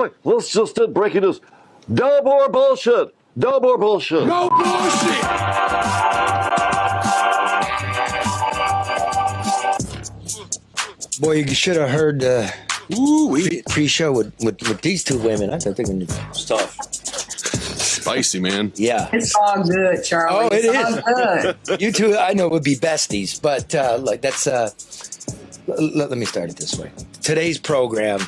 Wait. Let's just breaking news. No more bullshit. No more bullshit. No bullshit. Boy, you should have heard pre-show with these two women. I think it's tough. Spicy, man. Yeah. It's all good, Charlie. Oh, it it's is. all good. You two, I know, would be besties, but like that's. Let me start it this way. Today's program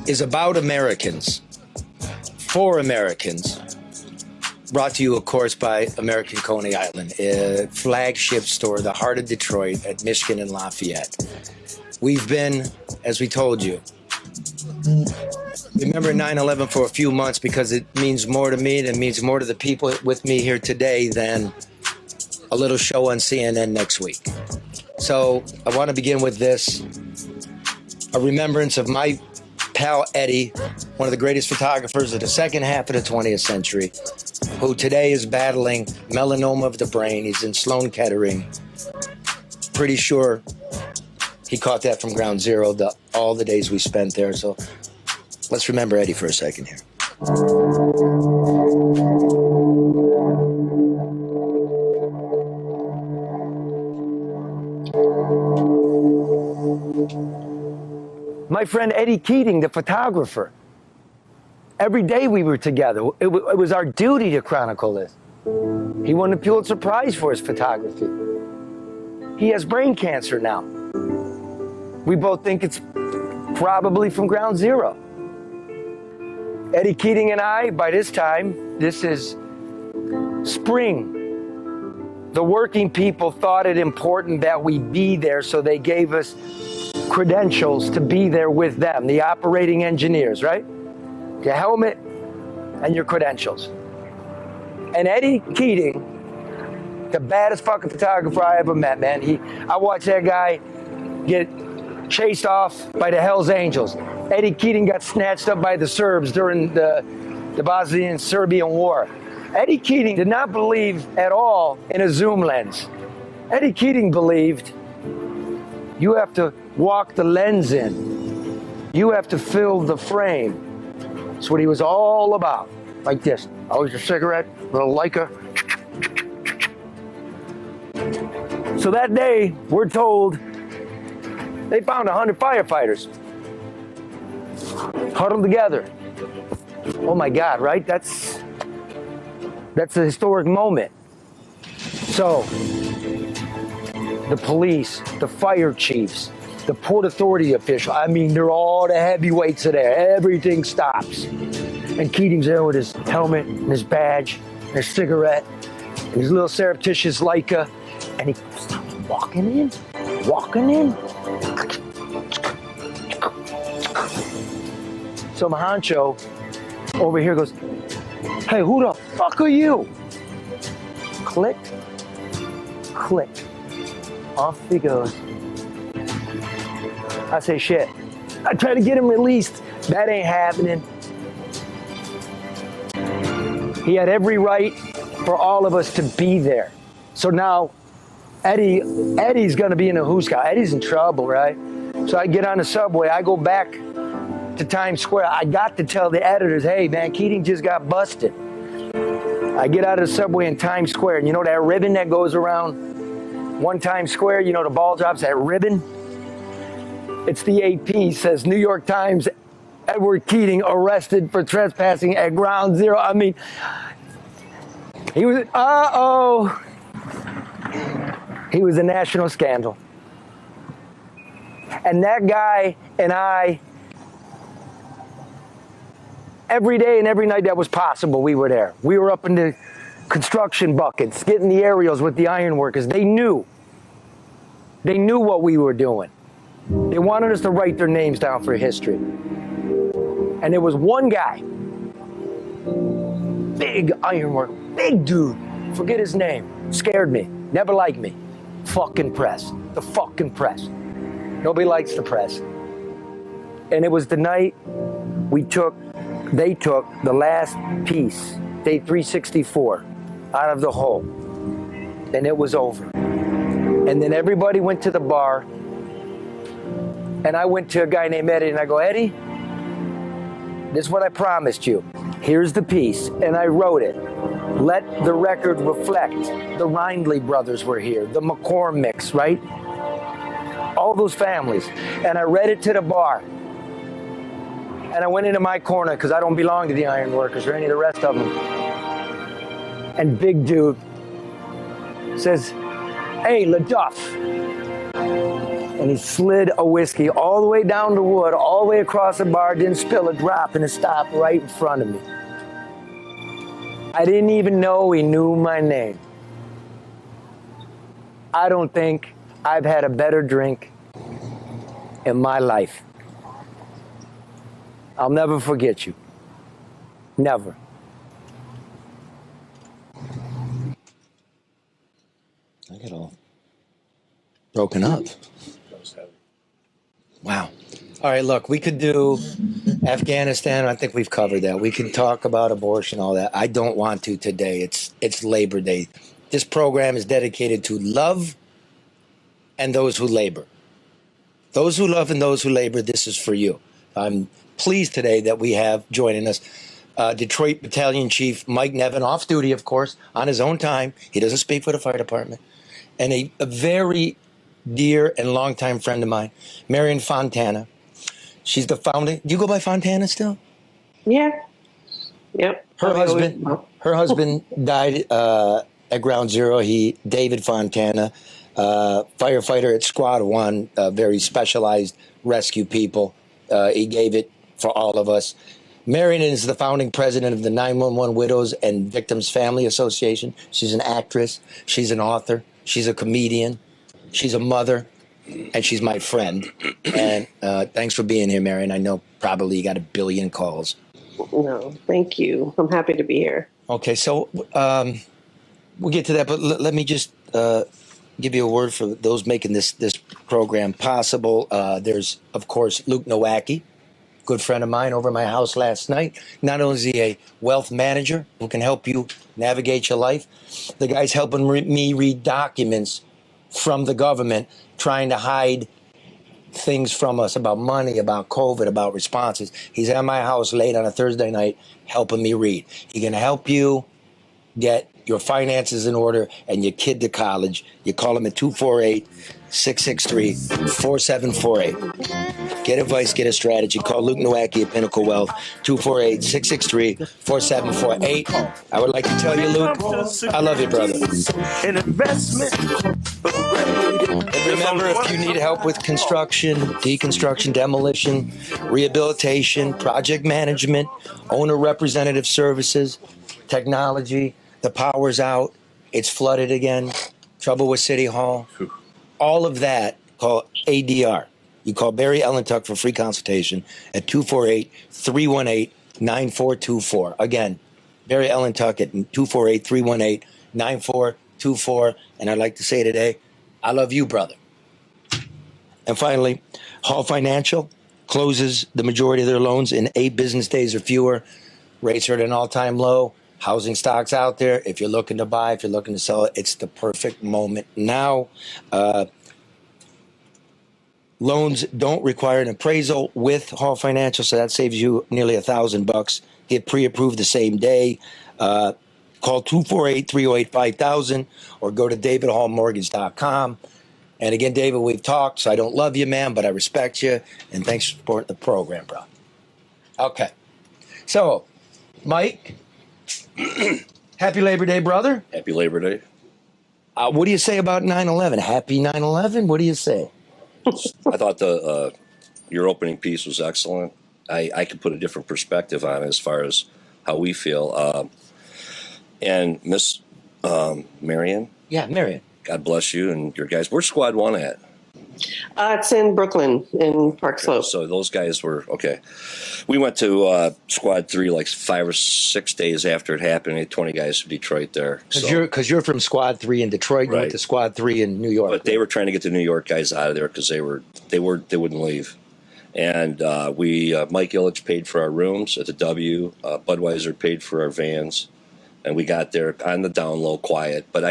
is about Americans, for Americans. Brought to you, of course, by American Coney Island, a flagship store, the heart of Detroit at Michigan and Lafayette. We've been, as we told you, remember 9/11 for a few months because it means more to me and it means more to the people with me here today than a little show on CNN next week. So I want to begin with this, a remembrance of my pal Eddie, one of the greatest photographers of the second half of the 20th century, who today is battling melanoma of the brain. He's in Sloan Kettering. Pretty sure he caught that from ground zero, all the days we spent there. So let's remember Eddie for a second here. My friend Eddie Keating, the photographer. Every day we were together. It was our duty to chronicle this. He won the Pulitzer Prize for his photography. He has brain cancer now. We both think it's probably from ground zero. Eddie Keating and I, by this time, this is spring. The working people thought it important that we be there, so they gave us credentials to be there with them, the operating engineers, right? Your helmet and your credentials. And Eddie Keating, the baddest fucking photographer I ever met, man. I watched that guy get chased off by the Hells Angels. Eddie Keating got snatched up by the Serbs during the Bosnian-Serbian War. Eddie Keating did not believe at all in a zoom lens. Eddie Keating believed you have to walk the lens in. You have to fill the frame. That's what he was all about. Like this. Always a cigarette, little Leica. So that day, we're told they found 100 firefighters huddled together. Oh my God, right? That's a historic moment. So, the police, the fire chiefs, the Port Authority official, I mean, they're all the heavyweights there. Everything stops. And Keating's there with his helmet and his badge and his cigarette and his little surreptitious Leica. And he starts walking in. So my honcho over here goes, "Hey, who the fuck are you?" Click. Off he goes. I say, shit. I try to get him released. That ain't happening. He had every right for all of us to be there. So now, Eddie's gonna be in a hoosegow. Eddie's in trouble, right? So I get on the subway. I go back to Times Square. I got to tell the editors, hey, man, Keating just got busted. I get out of the subway in Times Square, and you know that ribbon that goes around one Times Square? You know the ball drops, that ribbon? It's the AP, says New York Times, Edward Keating arrested for trespassing at ground zero. I mean, he was, he was a national scandal. And that guy and I, every day and every night that was possible, we were there. We were up in the construction buckets, getting the aerials with the iron workers. They knew what we were doing. They wanted us to write their names down for history. And there was one guy, big ironwork, big dude, forget his name, scared me, never liked me. Fucking press, the fucking press. Nobody likes the press. And it was the night they took the last piece, day 364, out of the hole. And it was over. And then everybody went to the bar. And I went to a guy named Eddie, and I go, Eddie, This is what I promised you. Here's the piece, and I wrote it. Let the record reflect. The Rindley brothers were here, the McCormicks, right? All those families. And I read it to the bar. And I went into my corner because I don't belong to the iron workers or any of the rest of them. And big dude says, "Hey, LeDuff." And he slid a whiskey all the way down the wood, all the way across the bar, didn't spill a drop, and it stopped right in front of me. I didn't even know he knew my name. I don't think I've had a better drink in my life. I'll never forget you. Never. I get all broken up. Wow. All right, look, we could do Afghanistan. I think we've covered that. We can talk about abortion, all that. I don't want to today. It's Labor Day. This program is dedicated to love and those who labor. Those who love and those who labor, this is for you. I'm pleased today that we have joining us Detroit Battalion Chief Myke Nevin, off duty, of course, on his own time. He doesn't speak for the fire department. And a very dear and longtime friend of mine, Marian Fontana. She's the founding. Do you go by Fontana still? Yeah. Yep. Her husband died at Ground Zero. David Fontana, firefighter at Squad 1, very specialized rescue people. He gave it for all of us. Marian is the founding president of the 911 Widows and Victims Family Association. She's an actress. She's an author. She's a comedian. She's a mother. And she's my friend. And thanks for being here, Marian. I know probably you got a billion calls. No, thank you. I'm happy to be here. Okay, so we'll get to that. But let me just give you a word for those making this program possible. There's, of course, Luke Nowacki, good friend of mine, over at my house last night. Not only is he a wealth manager who can help you navigate your life, the guy's helping me read documents from the government trying to hide things from us about money, about COVID, about responses. He's at my house late on a Thursday night helping me read. He can help you get your finances in order and your kid to college. You call him at 248-663-4748. Get advice, get a strategy. Call Luke Nowacki at Pinnacle Wealth, 248-663-4748. I would like to tell you, Luke, I love you, brother. An investment. And remember, if you need help with construction, deconstruction, demolition, rehabilitation, project management, owner representative services, technology, the power's out, it's flooded again, trouble with City Hall, all of that, call ADR. You call Barry Ellentuck for free consultation at 248-318-9424. Again, Barry Ellentuck at 248-318-9424. And I'd like to say today, I love you, brother. And finally, Hall Financial closes the majority of their loans in 8 business days or fewer. Rates are at an all-time low. Housing stock's out there. If you're looking to buy, if you're looking to sell, it's the perfect moment now. Loans don't require an appraisal with Hall Financial, so that saves you nearly $1,000. Get pre-approved the same day. Call 248-308-5000 or go to davidhallmortgage.com. And again, David, we've talked, so I don't love you, man, but I respect you. And thanks for supporting the program, bro. Okay. So, Myke, happy Labor Day, brother. Happy Labor Day. What do you say about 9/11? Happy 9/11? What do you say? I thought your opening piece was excellent. I could put a different perspective on it as far as how we feel. And Miss Marian. Yeah, Marian. God bless you and your guys. Where's Squad 1 at? It's in Brooklyn, in Park Slope. So those guys were, okay. We went to Squad 3 like 5 or 6 days after it happened. We had 20 guys from Detroit there. Because you're from Squad 3 in Detroit. You went to Squad 3 in New York. But they were trying to get the New York guys out of there because they wouldn't leave. And Mike Illich paid for our rooms at the W. Budweiser paid for our vans. And we got there on the down low, quiet. But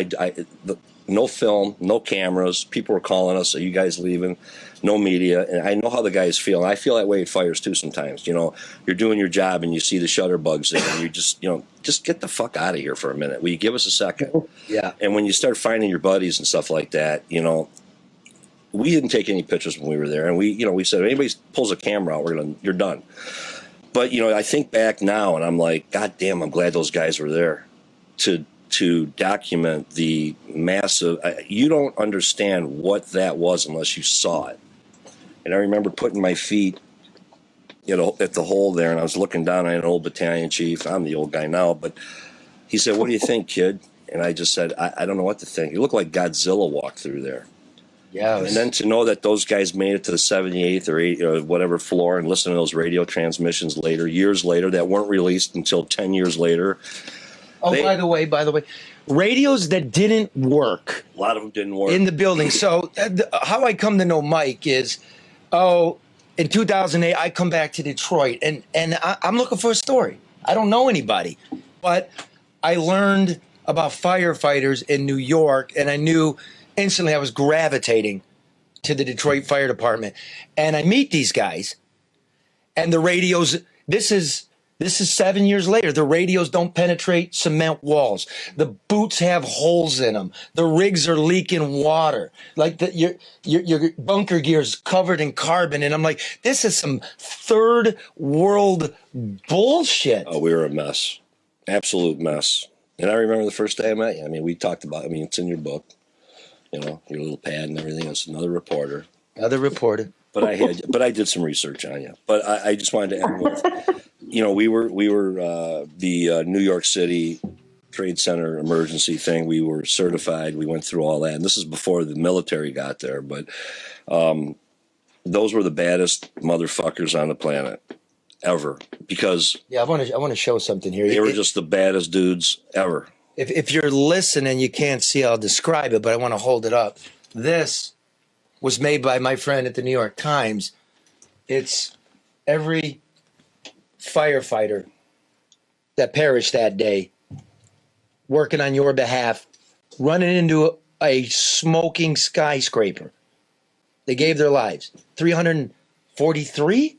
no film, no cameras. People were calling us, "Are you guys leaving?" No media, and I know how the guys feel. And I feel that way at fires too sometimes. You know, you're doing your job and you see the shutter bugs there, and you just, just get the fuck out of here for a minute. Will you give us a second? Yeah. And when you start finding your buddies and stuff like that, we didn't take any pictures when we were there, and we said, if anybody pulls a camera out, you're done. But I think back now, and I'm like, God damn, I'm glad those guys were there to document the massive. You don't understand what that was unless you saw it. And I remember putting my feet, at the hole there, and I was looking down at an old battalion chief. I'm the old guy now, but he said, "What do you think, kid?" And I just said, I don't know what to think. It looked like Godzilla walked through there. Yeah. And then to know that those guys made it to the 78th or 8th or whatever floor and listen to those radio transmissions later, years later, that weren't released until 10 years later. Oh, by the way, radios that didn't work. A lot of them didn't work. In the building. So how I come to know Myke is, in 2008, I come back to Detroit, and I'm looking for a story. I don't know anybody, but I learned about firefighters in New York, and I knew instantly I was gravitating to the Detroit Fire Department. And I meet these guys, and the radios, this is 7 years later. The radios don't penetrate cement walls. The boots have holes in them. The rigs are leaking water. Like your bunker gear is covered in carbon. And I'm like, this is some third world bullshit. Oh, we were a mess. Absolute mess. And I remember the first day I met you. I mean, we talked about, it's in your book, your little pad and everything. It's another reporter. But I did some research on you. But I just wanted to end with, we were the New York City Trade Center emergency thing. We were certified. We went through all that, and this is before the military got there. But those were the baddest motherfuckers on the planet ever. Because I want to show something here. They were just the baddest dudes ever. If you're listening, you can't see. I'll describe it, but I want to hold it up. This was made by my friend at the New York Times. It's every firefighter that perished that day working on your behalf, running into a smoking skyscraper. They gave their lives. 343?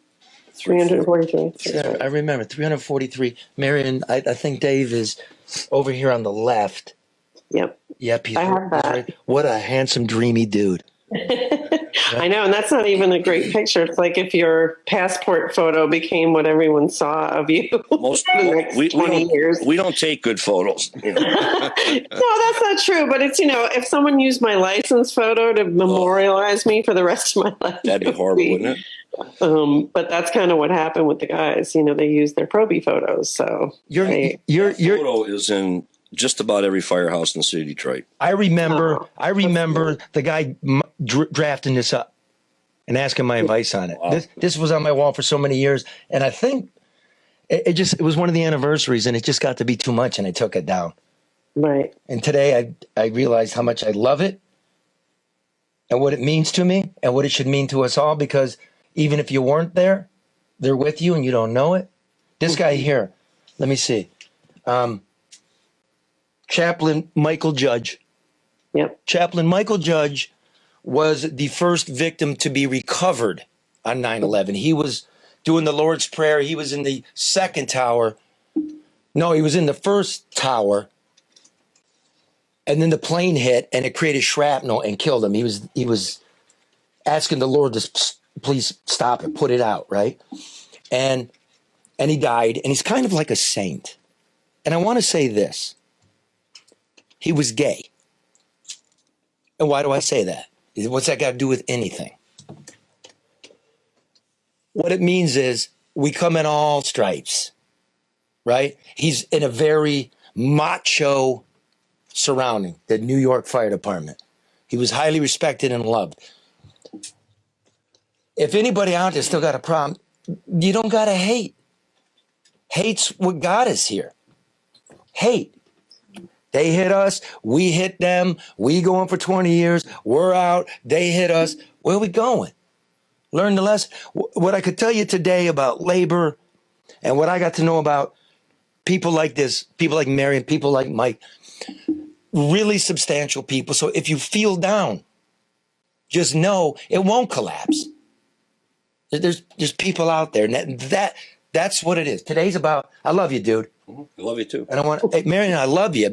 343. I remember 343. Marian, I think Dave is over here on the left. Yep. Yep. I have that. Right. What a handsome, dreamy dude. I know, and that's not even a great picture. It's like if your passport photo became what everyone saw of you for the next 20 years. We don't take good photos. No, that's not true. But it's, if someone used my license photo to memorialize me for the rest of my life. That'd be horrible, wouldn't it? But that's kind of what happened with the guys. They used their Proby photos. So your photo is in just about every firehouse in the city of Detroit. I remember the guy drafting this up and asking my advice on it. Wow. This was on my wall for so many years, and I think it was one of the anniversaries, and it just got to be too much, and I took it down. Right. And today I realized how much I love it and what it means to me and what it should mean to us all, because even if you weren't there, they're with you and you don't know it. This guy here, let me see. Chaplain Michael Judge. Yep. Chaplain Michael Judge was the first victim to be recovered on 9/11. He was doing the Lord's Prayer. He was in the second tower. No, he was in the first tower. And then the plane hit and it created shrapnel and killed him. He was asking the Lord to please stop it, put it out, right? And he died, and he's kind of like a saint. And I want to say this. He was gay. And why do I say that? What's that got to do with anything? What it means is we come in all stripes, right? He's in a very macho surrounding, the New York Fire Department. He was highly respected and loved. If anybody out there still got a problem, you don't got to hate. Hate's what got us here. Hate. They hit us, we hit them, we going for 20 years, we're out, they hit us. Where are we going? Learn the lesson. What I could tell you today about labor and what I got to know about people like this, people like Marian, people like Myke, really substantial people. So if you feel down, just know it won't collapse. There's people out there, and that's what it is. Today's about, I love you, dude. I love you too. And hey, Marian, I love you.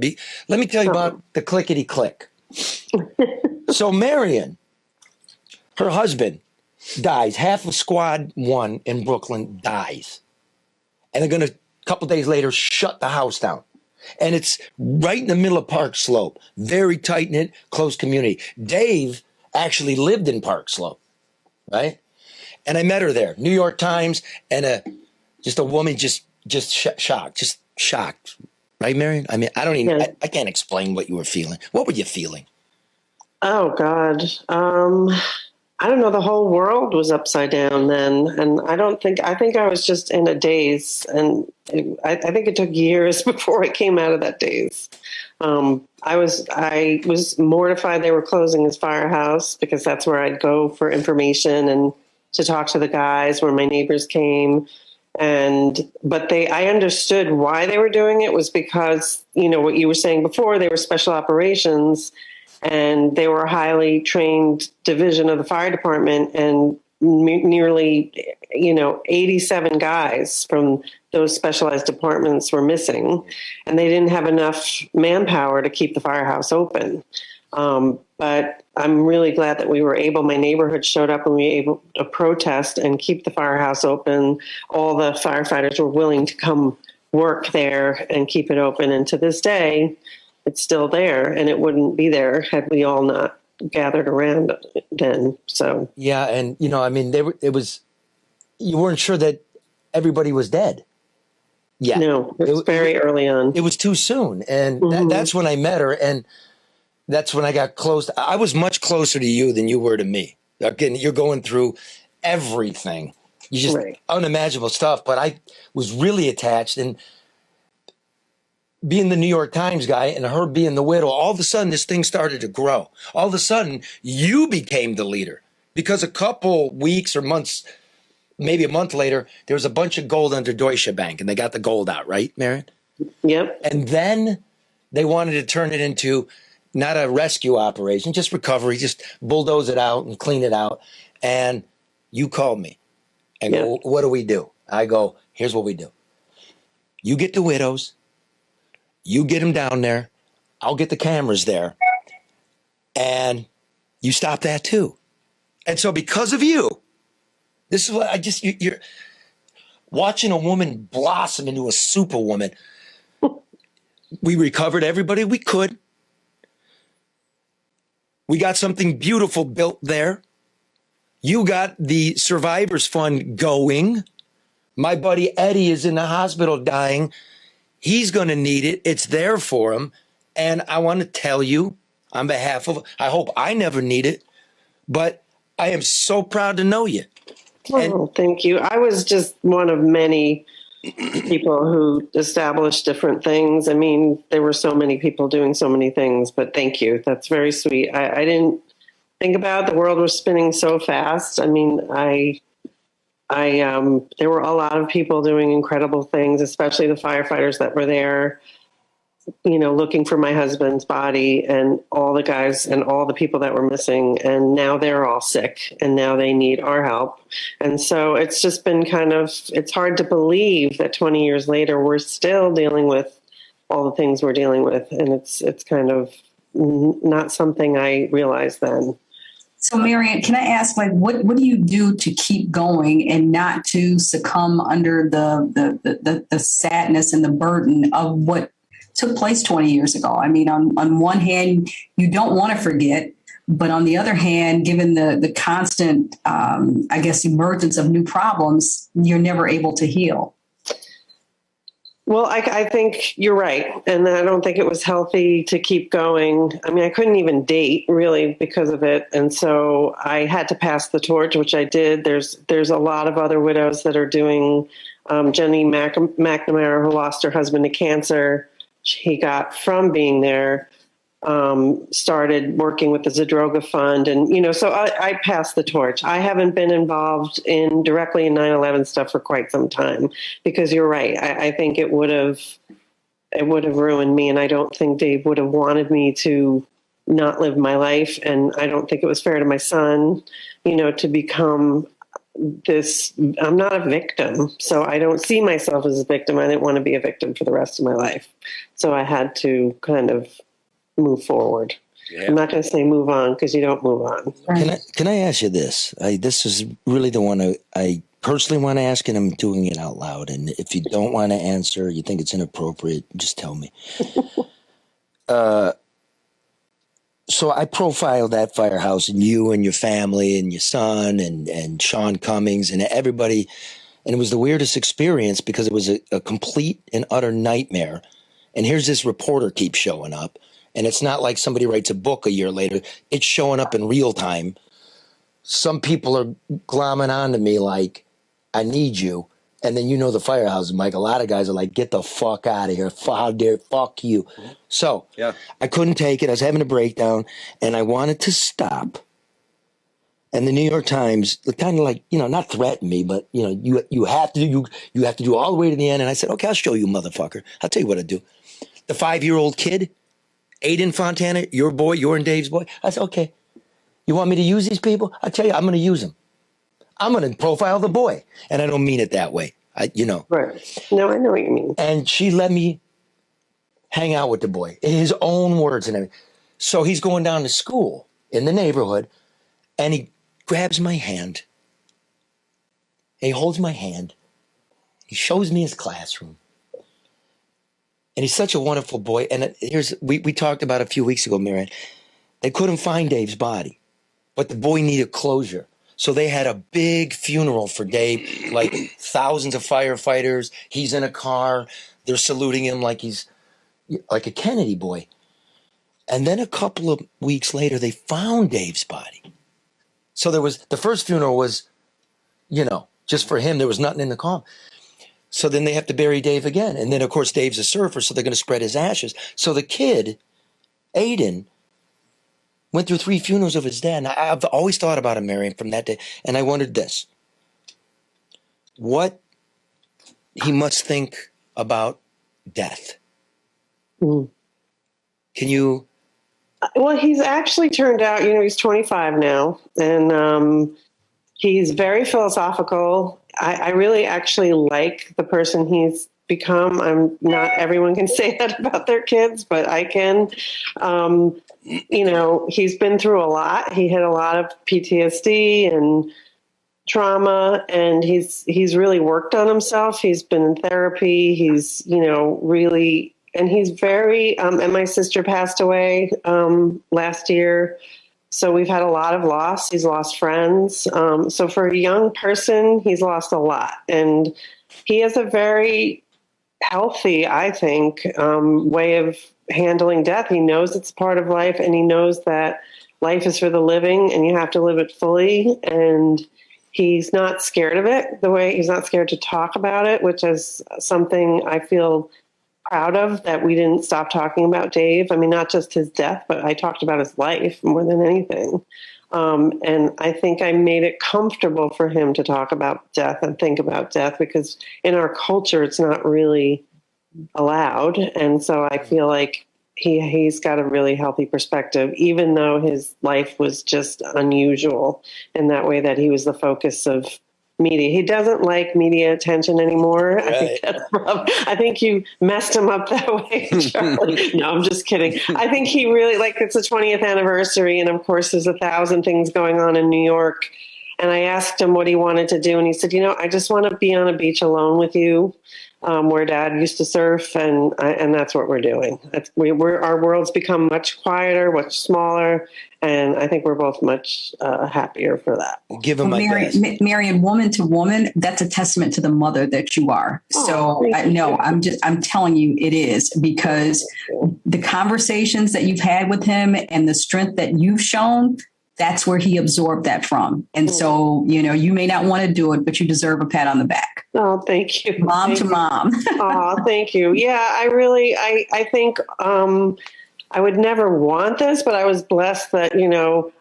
Let me tell you about the clickety click. So Marian, her husband dies. Half of Squad 1 in Brooklyn dies. And they're going to, a couple days later, shut the house down. And it's right in the middle of Park Slope. Very tight-knit, close community. Dave actually lived in Park Slope, right? And I met her there. New York Times, and just a woman just shocked. Right, Marian? I mean, I don't even, I can't explain what you were feeling. What were you feeling? Oh, God. I don't know. The whole world was upside down then. And I think I was just in a daze. And I think it took years before I came out of that daze. I was mortified they were closing his firehouse, because that's where I'd go for information and to talk to the guys, where my neighbors came. But I understood why they were doing it was because, what you were saying before, they were special operations, and they were a highly trained division of the fire department, and nearly, 87 guys from those specialized departments were missing, and they didn't have enough manpower to keep the firehouse open. But I'm really glad that my neighborhood showed up and we were able to protest and keep the firehouse open. All the firefighters were willing to come work there and keep it open. And to this day, it's still there, and it wouldn't be there had we all not gathered around then. So yeah, and you weren't sure that everybody was dead. Yeah, no, it was very early on. It was too soon, and that's when I met her, and that's when I got close. I was much closer to you than you were to me. Again, you're going through everything, unimaginable stuff. But I was really attached, and being the New York Times guy and her being the widow, all of a sudden this thing started to grow. All of a sudden you became the leader, because a couple weeks or months, maybe a month later, there was a bunch of gold under Deutsche Bank, and they got the gold out, right, Marian? Yep. And then they wanted to turn it into not a rescue operation, just recovery, just bulldoze it out and clean it out. And you called me and go, what do we do? I go, here's what we do. You get the widows. You get them down there. I'll get the cameras there. And you stop that too. And so because of you, this is what you're watching a woman blossom into a superwoman. We recovered everybody we could. We got something beautiful built there. You got the Survivors Fund going. My buddy Eddie is in the hospital dying. He's going to need it. It's there for him. And I want to tell you on behalf of, I hope I never need it, but I am so proud to know you. Thank you. I was just one of many people who established different things. I mean, there were so many people doing so many things, but thank you. That's very sweet. I didn't think about the world was spinning so fast. I mean, there were a lot of people doing incredible things, especially the firefighters that were there, looking for my husband's body, and all the guys and all the people that were missing. And now they're all sick, and now they need our help. And so it's just been it's hard to believe that 20 years later, we're still dealing with all the things we're dealing with. And it's kind of not something I realized then. So, Marian, can I ask, what do you do to keep going and not to succumb under the sadness and the burden of what took place 20 years ago? I mean, on one hand, you don't want to forget, but on the other hand, given the constant, emergence of new problems, you're never able to heal. Well, I think you're right. And I don't think it was healthy to keep going. I mean, I couldn't even date really because of it. And so I had to pass the torch, which I did. There's a lot of other widows that are doing, Jenny McNamara, who lost her husband to cancer. He got from being there, started working with the Zadroga Fund. And, so I passed the torch. I haven't been involved directly in 9/11 stuff for quite some time, because you're right. I think it would have it would have ruined me. And I don't think Dave would have wanted me to not live my life. And I don't think it was fair to my son, to become this. I'm not a victim. So I don't see myself as a victim. I didn't want to be a victim for the rest of my life. So I had to kind of move forward. Yeah. I'm not going to say move on, because you don't move on. Can I ask you this? This is really the one I personally want to ask, and I'm doing it out loud. And if you don't want to answer, you think it's inappropriate, just tell me. So I profiled that firehouse, and you and your family and your son and Sean Cummings and everybody. And it was the weirdest experience, because it was a complete and utter nightmare. And here's this reporter keeps showing up. And it's not like somebody writes a book a year later. It's showing up in real time. Some people are glomming on to me like, I need you. And then the firehouse, Mike. A lot of guys are like, get the fuck out of here. How dare, fuck you. So yeah. I couldn't take it. I was having a breakdown, and I wanted to stop. And the New York Times kind of like, not threaten me, but you have to do all the way to the end. And I said, okay, I'll show you, motherfucker. I'll tell you what I do. The 5-year-old kid, Aiden Fontana, your boy, your and Dave's boy. I said, okay, you want me to use these people? I tell you, I'm going to use them. I'm going to profile the boy. And I don't mean it that way. Right. No, I know what you mean. And she let me hang out with the boy in his own words and everything. So he's going down to school in the neighborhood, and he grabs my hand. He holds my hand. He shows me his classroom. And he's such a wonderful boy. And we talked about a few weeks ago, Marian. They couldn't find Dave's body, but the boy needed closure. So they had a big funeral for Dave, like thousands of firefighters. He's in a car. They're saluting him like he's like a Kennedy boy. And then a couple of weeks later, they found Dave's body. So the first funeral was, just for him. There was nothing in the coffin. So then they have to bury Dave again. And then, of course, Dave's a surfer, so they're going to spread his ashes. So the kid, Aiden, went through 3 funerals of his dad. And I've always thought about him, Marian, from that day. And I wondered this. What he must think about death. Mm. Can you... Well, he's actually turned out, he's 25 now. And he's very philosophical. I really actually like the person he's become. Not everyone can say that about their kids, but I can. He's been through a lot. He had a lot of PTSD and trauma, and he's really worked on himself. He's been in therapy. He's, really, and he's very, and my sister passed away last year. So we've had a lot of loss. He's lost friends. So for a young person, he's lost a lot. And he has a very healthy, I think, way of handling death. He knows it's part of life, and he knows that life is for the living and you have to live it fully. And he's not scared of it the way he's not scared to talk about it, which is something I feel proud of, that we didn't stop talking about Dave. I mean, not just his death, but I talked about his life more than anything. And I think I made it comfortable for him to talk about death and think about death, because in our culture, it's not really allowed. And so I feel like he's got a really healthy perspective, even though his life was just unusual in that way, that he was the focus of media. He doesn't like media attention anymore. Right. I think you messed him up that way, Charlie. No, I'm just kidding. I think he really, it's the 20th anniversary, and of course there's 1,000 things going on in New York. And I asked him what he wanted to do, and he said, I just want to be on a beach alone with you, where Dad used to surf, and that's what we're doing. Our world's become much quieter, much smaller, and I think we're both much happier for that. Give him Marian, woman to woman, that's a testament to the mother that you are. I'm telling you, it is, because the conversations that you've had with him and the strength that you've shown, that's where he absorbed that from. And so, you may not want to do it, but you deserve a pat on the back. Oh, thank you. Mom to mom. Oh, thank you. Yeah, I think I would never want this, but I was blessed that,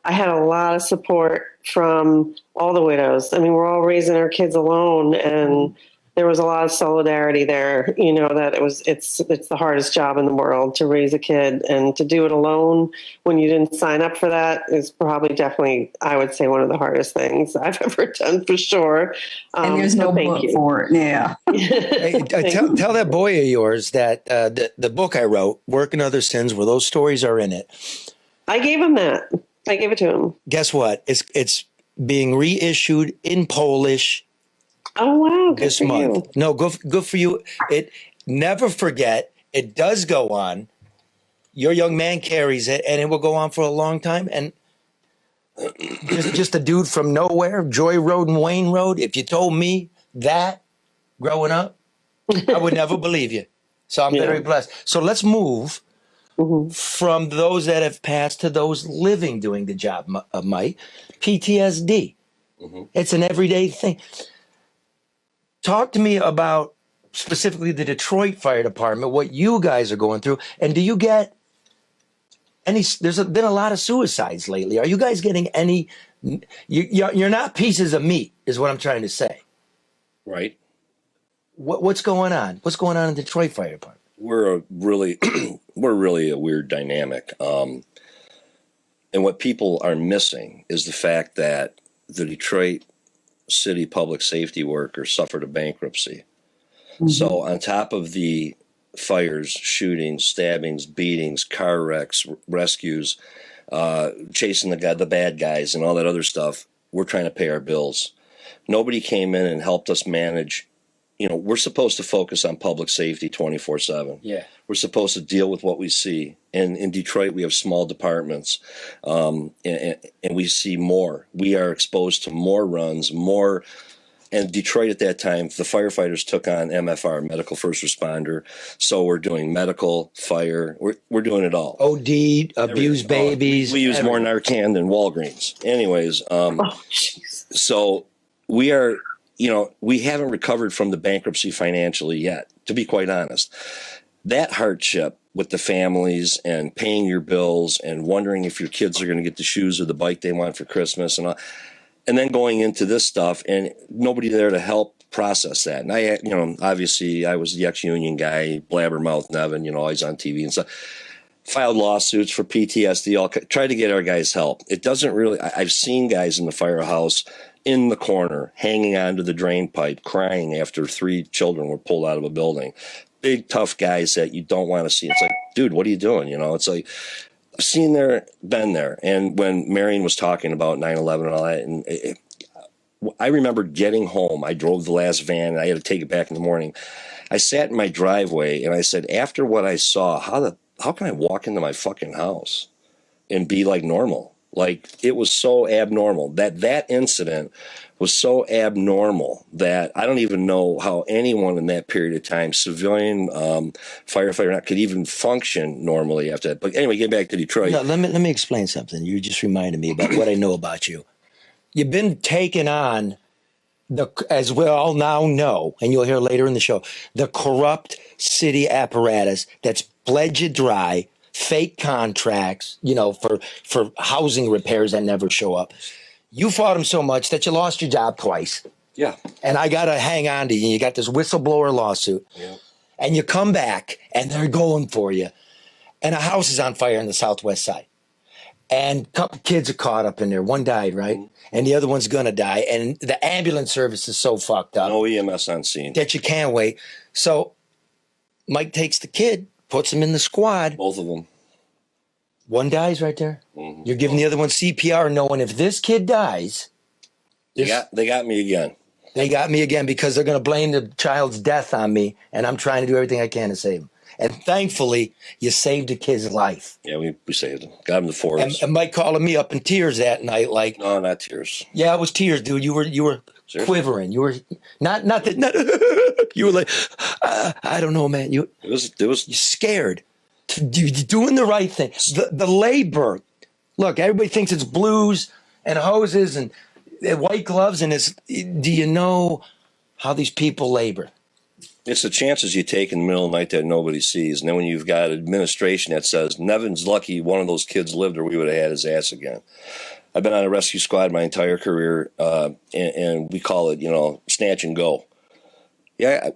I had a lot of support from all the widows. I mean, we're all raising our kids alone, and there was a lot of solidarity there. You know, that it's the hardest job in the world to raise a kid, and to do it alone when you didn't sign up for that is probably definitely, I would say, one of the hardest things I've ever done, for sure. And there's so no thank book you. for it. Yeah. Hey, tell that boy of yours that the book I wrote, Work and Other Sins, where those stories are in it. I gave him that. I gave it to him. Guess what? It's being reissued in Polish Oh wow! Good this for month. you. No, good for you. It never forget. It does go on. Your young man carries it, and it will go on for a long time. And just a dude from nowhere, Joy Road and Wayne Road. If you told me that growing up, I would never believe you. So I'm very blessed. So let's move from those that have passed to those living doing the job, Myke. PTSD. It's an everyday thing. Talk to me about specifically the Detroit Fire Department, what you guys are going through, and do you get any? There's been a lot of suicides lately. Are you guys getting any? You're not pieces of meat, is what I'm trying to say. Right. What's going on? What's going on in the Detroit Fire Department? We're really a weird dynamic. And what people are missing is the fact that the Detroit City public safety workers suffered a bankruptcy. So on top of the fires, shootings, stabbings, beatings, car wrecks, rescues, chasing the bad guys and all that other stuff, we're trying to pay our bills. Nobody came in and helped us manage. You know, we're supposed to focus on public safety 24/7. Yeah. We're supposed to deal with what we see. And in Detroit, we have small departments, and we see more. We are exposed to more runs, more. And Detroit at that time, the firefighters took on MFR, medical first responder. So we're doing medical, fire. We're doing it all. OD, abused babies. We use more Narcan than Walgreens. Anyways, so we are. You know, we haven't recovered from the bankruptcy financially yet, to be quite honest. That hardship with the families and paying your bills and wondering if your kids are going to get the shoes or the bike they want for Christmas and all, and then going into this stuff and nobody there to help process that. And I, you know, obviously I was the ex-union guy, blabbermouth Nevin, you know, always on TV and stuff. Filed lawsuits for PTSD, tried to get our guys help. It doesn't really, I've seen guys in the firehouse in the corner, hanging onto the drain pipe, crying after 3 children were pulled out of a building. Big, tough guys that you don't want to see. It's like, dude, what are you doing? You know, it's like, I've seen there, been there. And when Marian was talking about 9/11 and all that, and I remember getting home. I drove the last van, and I had to take it back in the morning. I sat in my driveway, and I said, after what I saw, how can I walk into my fucking house and be like normal? Like, it was so abnormal. That incident was so abnormal that I don't even know how anyone in that period of time, civilian, firefighter, could even function normally after that. But anyway, get back to Detroit. No, let me explain something. You just reminded me about what I know about you. You've been taking on as we all now know, and you'll hear later in the show, the corrupt city apparatus that's bled you dry. Fake contracts, you know, for housing repairs that never show up. You fought them so much that you lost your job twice. Yeah. And I got to hang on to you. You got this whistleblower lawsuit. Yeah. And you come back and they're going for you. And a house is on fire on the southwest side. And a couple kids are caught up in there. One died, right? And the other one's going to die. And the ambulance service is so fucked up. No EMS on scene. That you can't wait. So Myke takes the kid, puts him in the squad. Both of them. One dies right there. Mm-hmm. You're giving the other one CPR, knowing if this kid dies, they got me again. They got me again because they're going to blame the child's death on me, and I'm trying to do everything I can to save him. And thankfully, you saved a kid's life. Yeah, we saved him. Got him to forest. And Myke calling me up in tears that night, like, no, not tears. Yeah, it was tears, dude. You were quivering. You were not you were like, I don't know, man. It was you're scared. You're doing the right thing. The labor. Look, everybody thinks it's blues and hoses and white gloves, and do you know how these people labor? It's the chances you take in the middle of the night that nobody sees. And then when you've got administration that says, Nevin's lucky one of those kids lived or we would have had his ass again. I've been on a rescue squad my entire career, and we call it, snatch and go. Yeah,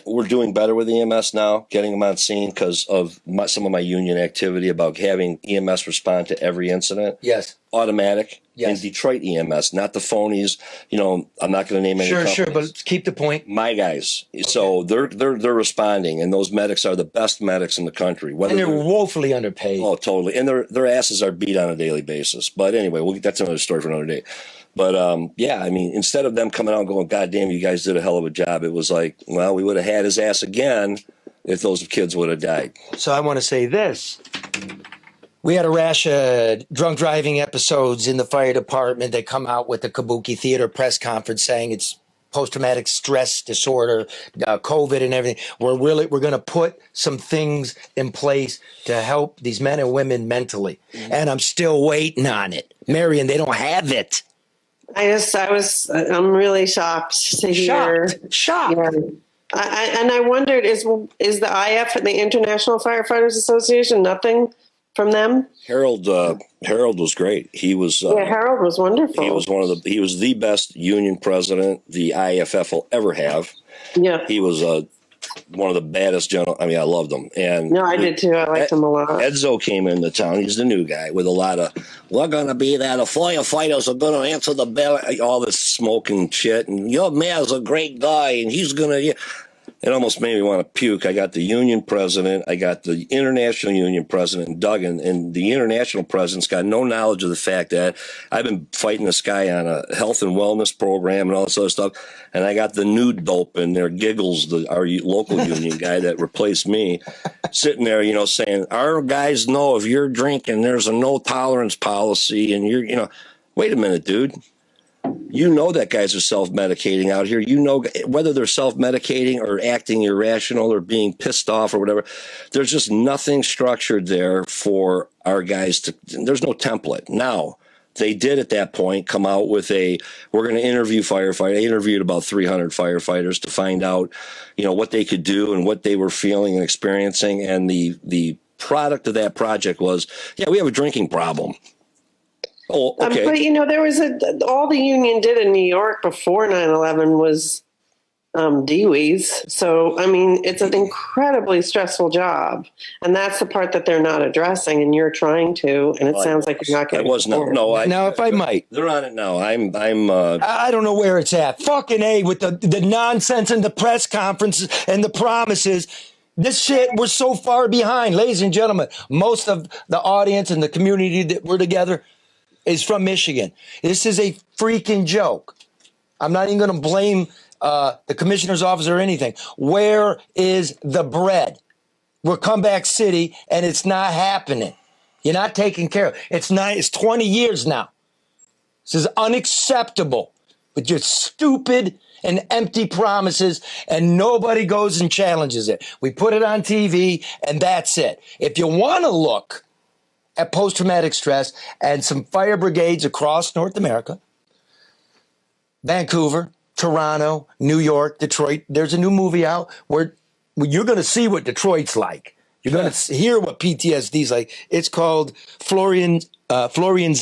we're doing better with EMS now, getting them on scene because of some of my union activity about having EMS respond to every incident. Yes. Automatic. Yes. In Detroit EMS, not the phonies. You know, I'm not going to name any companies. Sure, but keep the point. My guys. Okay. So they're responding, and those medics are the best medics in the country. And they're woefully underpaid. Oh, totally. And their asses are beat on a daily basis. But anyway, that's another story for another day. But, yeah, I mean, instead of them coming out and going, God damn, you guys did a hell of a job, it was like, well, we would have had his ass again if those kids would have died. So I want to say this. We had a rash of drunk driving episodes in the fire department. They come out with the Kabuki Theater press conference saying it's post-traumatic stress disorder, COVID and everything. We're going to put some things in place to help these men and women mentally. Mm-hmm. And I'm still waiting on it. Marian, they don't have it. I'm really shocked to hear. Shocked. Yeah. I wondered, is the IF and the International Firefighters Association nothing from them? Harold was great. He was Harold was wonderful. He was the best union president the IFF will ever have. Yeah. He was one of the baddest gentlemen. I mean, I loved him. And no, I did too. I liked him a lot. Edzo came into town. He's the new guy with a lot of, we're going to be there. The firefighters are going to answer the bell. All this smoking shit. And your mayor's a great guy. And he's going to, it almost made me want to puke. I got the union president. I got the international union president, Duggan. And the international president's got no knowledge of the fact that I've been fighting this guy on a health and wellness program and all this other stuff. And I got the new dope in there, Giggles, our local union guy that replaced me, sitting there, saying, our guys know if you're drinking, there's a no tolerance policy. And you're, wait a minute, dude. You know that guys are self-medicating out here. You know whether they're self-medicating or acting irrational or being pissed off or whatever. There's just nothing structured there for our guys to. There's no template. Now, they did at that point come out with we're going to interview firefighters. They interviewed about 300 firefighters to find out, what they could do and what they were feeling and experiencing. And the product of that project was, we have a drinking problem. Oh, okay. But there was all the union did in New York before 9/11 was DWEs. So I mean, it's an incredibly stressful job, and that's the part that they're not addressing, and you're trying to. And it sounds like you're not getting. Now, if I might, they're on it now. I don't know where it's at. Fucking A with the nonsense and the press conferences and the promises. This shit, we're so far behind, ladies and gentlemen. Most of the audience and the community that we're together is from Michigan. This is a freaking joke. I'm not even going to blame the commissioner's office or anything. Where is the bread? We're comeback city, and it's not happening. You're not taking care of it. It's 20 years now. This is unacceptable with your stupid and empty promises, and nobody goes and challenges it. We put it on TV, and that's it. If you want to look at post-traumatic stress and some fire brigades across North America, Vancouver, Toronto, New York, Detroit. There's a new movie out where you're going to see what Detroit's like. You're going to hear what PTSD's like. It's called Florian's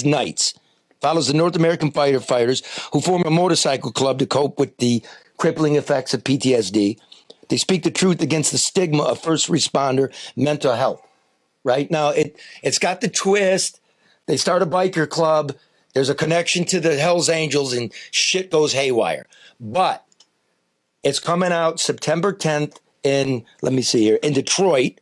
Nights. Follows the North American firefighters who form a motorcycle club to cope with the crippling effects of PTSD. They speak the truth against the stigma of first responder mental health. Right now, it's got the twist. They start a biker club. There's a connection to the Hells Angels, and shit goes haywire. But it's coming out September 10th in Detroit,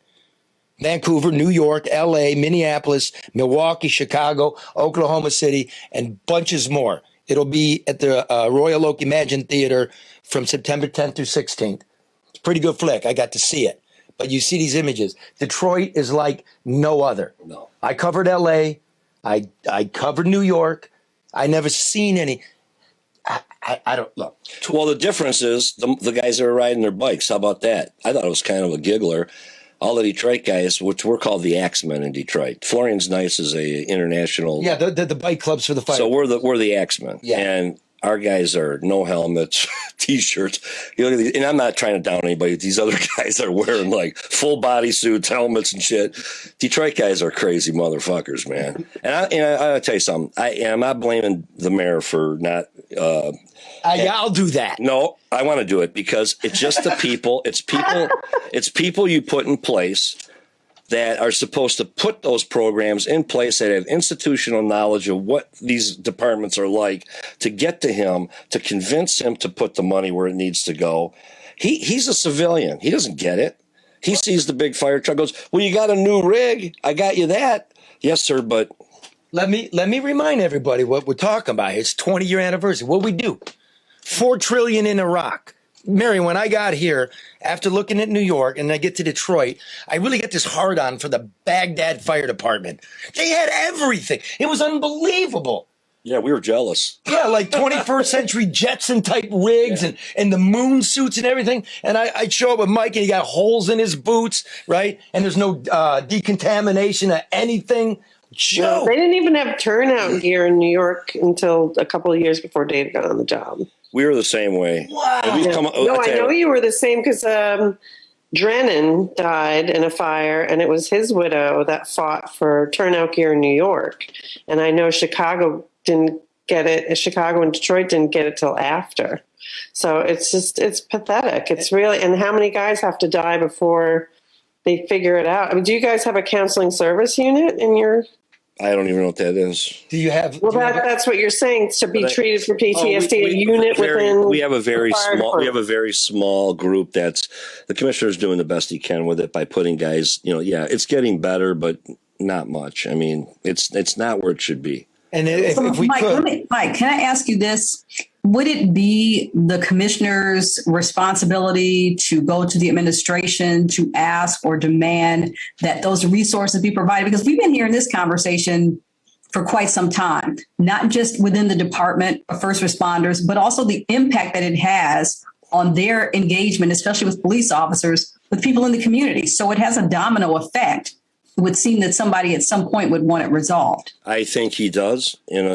Vancouver, New York, LA, Minneapolis, Milwaukee, Chicago, Oklahoma City, and bunches more. It'll be at the Royal Oak Imagine Theater from September 10th through 16th. It's a pretty good flick. I got to see it. But you see these images. Detroit is like no other. No. I covered LA. I covered New York. I never seen any. I don't look. Well, the difference is the guys that are riding their bikes. How about that? I thought it was kind of a giggler. All the Detroit guys, which we're called the Axemen in Detroit. Florian's Nice is a international. Yeah, the bike clubs for the fire. So we're the Axemen. Yeah. And our guys are no helmets, t-shirts. You look at these, and I'm not trying to down anybody. These other guys are wearing like full body suits, helmets, and shit. Detroit guys are crazy motherfuckers, man. And I'll tell you something. I'm not blaming the mayor for not. I'll do that. No, I want to do it because it's just the people. It's people. It's people you put in place that are supposed to put those programs in place that have institutional knowledge of what these departments are like to get to him, to convince him to put the money where it needs to go. He's a civilian. He doesn't get it. He sees the big fire truck, goes, well, you got a new rig. I got you that. Yes, sir, but Let me remind everybody what we're talking about. It's 20-year anniversary. What we do? $4 trillion in Iraq. Marian, when I got here, after looking at New York and I get to Detroit, I really get this hard on for the Baghdad Fire Department. They had everything. It was unbelievable. yeah, we were jealous. Yeah, like 21st century Jetson type rigs and the moon suits and everything. And I'd show up with Myke and he got holes in his boots, right? And there's no decontamination of anything. Joe. They didn't even have turnout gear in New York until a couple of years before Dave got on the job. We were the same way. Wow. And we've come, No, I know you were the same because Drennan died in a fire, and it was his widow that fought for turnout gear in New York. And I know Chicago didn't get it. Chicago and Detroit didn't get it till after. So it's pathetic. It's really, and how many guys have to die before they figure it out? I mean, do you guys have a counseling service unit in your? I don't even know what that is. Do you have? Well, that's what you're saying, to be treated for PTSD. A unit within. We have a very the fire small. We have department. a very small group. That's the commissioner's doing the best he can with it by putting guys. Yeah, it's getting better, but not much. I mean, it's not where it should be. And if we Myke, could, Myke, can I ask you this? Would it be the commissioner's responsibility to go to the administration to ask or demand that those resources be provided? Because we've been hearing this conversation for quite some time, not just within the Department of First Responders, but also the impact that it has on their engagement, especially with police officers, with people in the community. So it has a domino effect. It would seem that somebody at some point would want it resolved. I think he does, and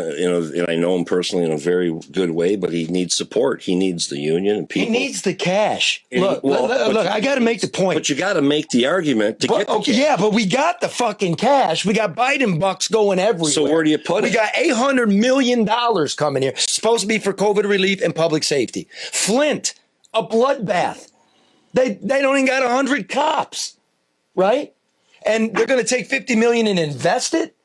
I know him personally in a very good way. But he needs support. He needs the union and people. he needs the cash. And Look, I got to make the point. But you got to make the argument to get the cash. Yeah, but we got the fucking cash. We got Biden bucks going everywhere. So where do you put it? We got $800 million coming here. Supposed to be for COVID relief and public safety. Flint, a bloodbath. They don't even got 100 cops, right? And they're going to take $50 million and invest it.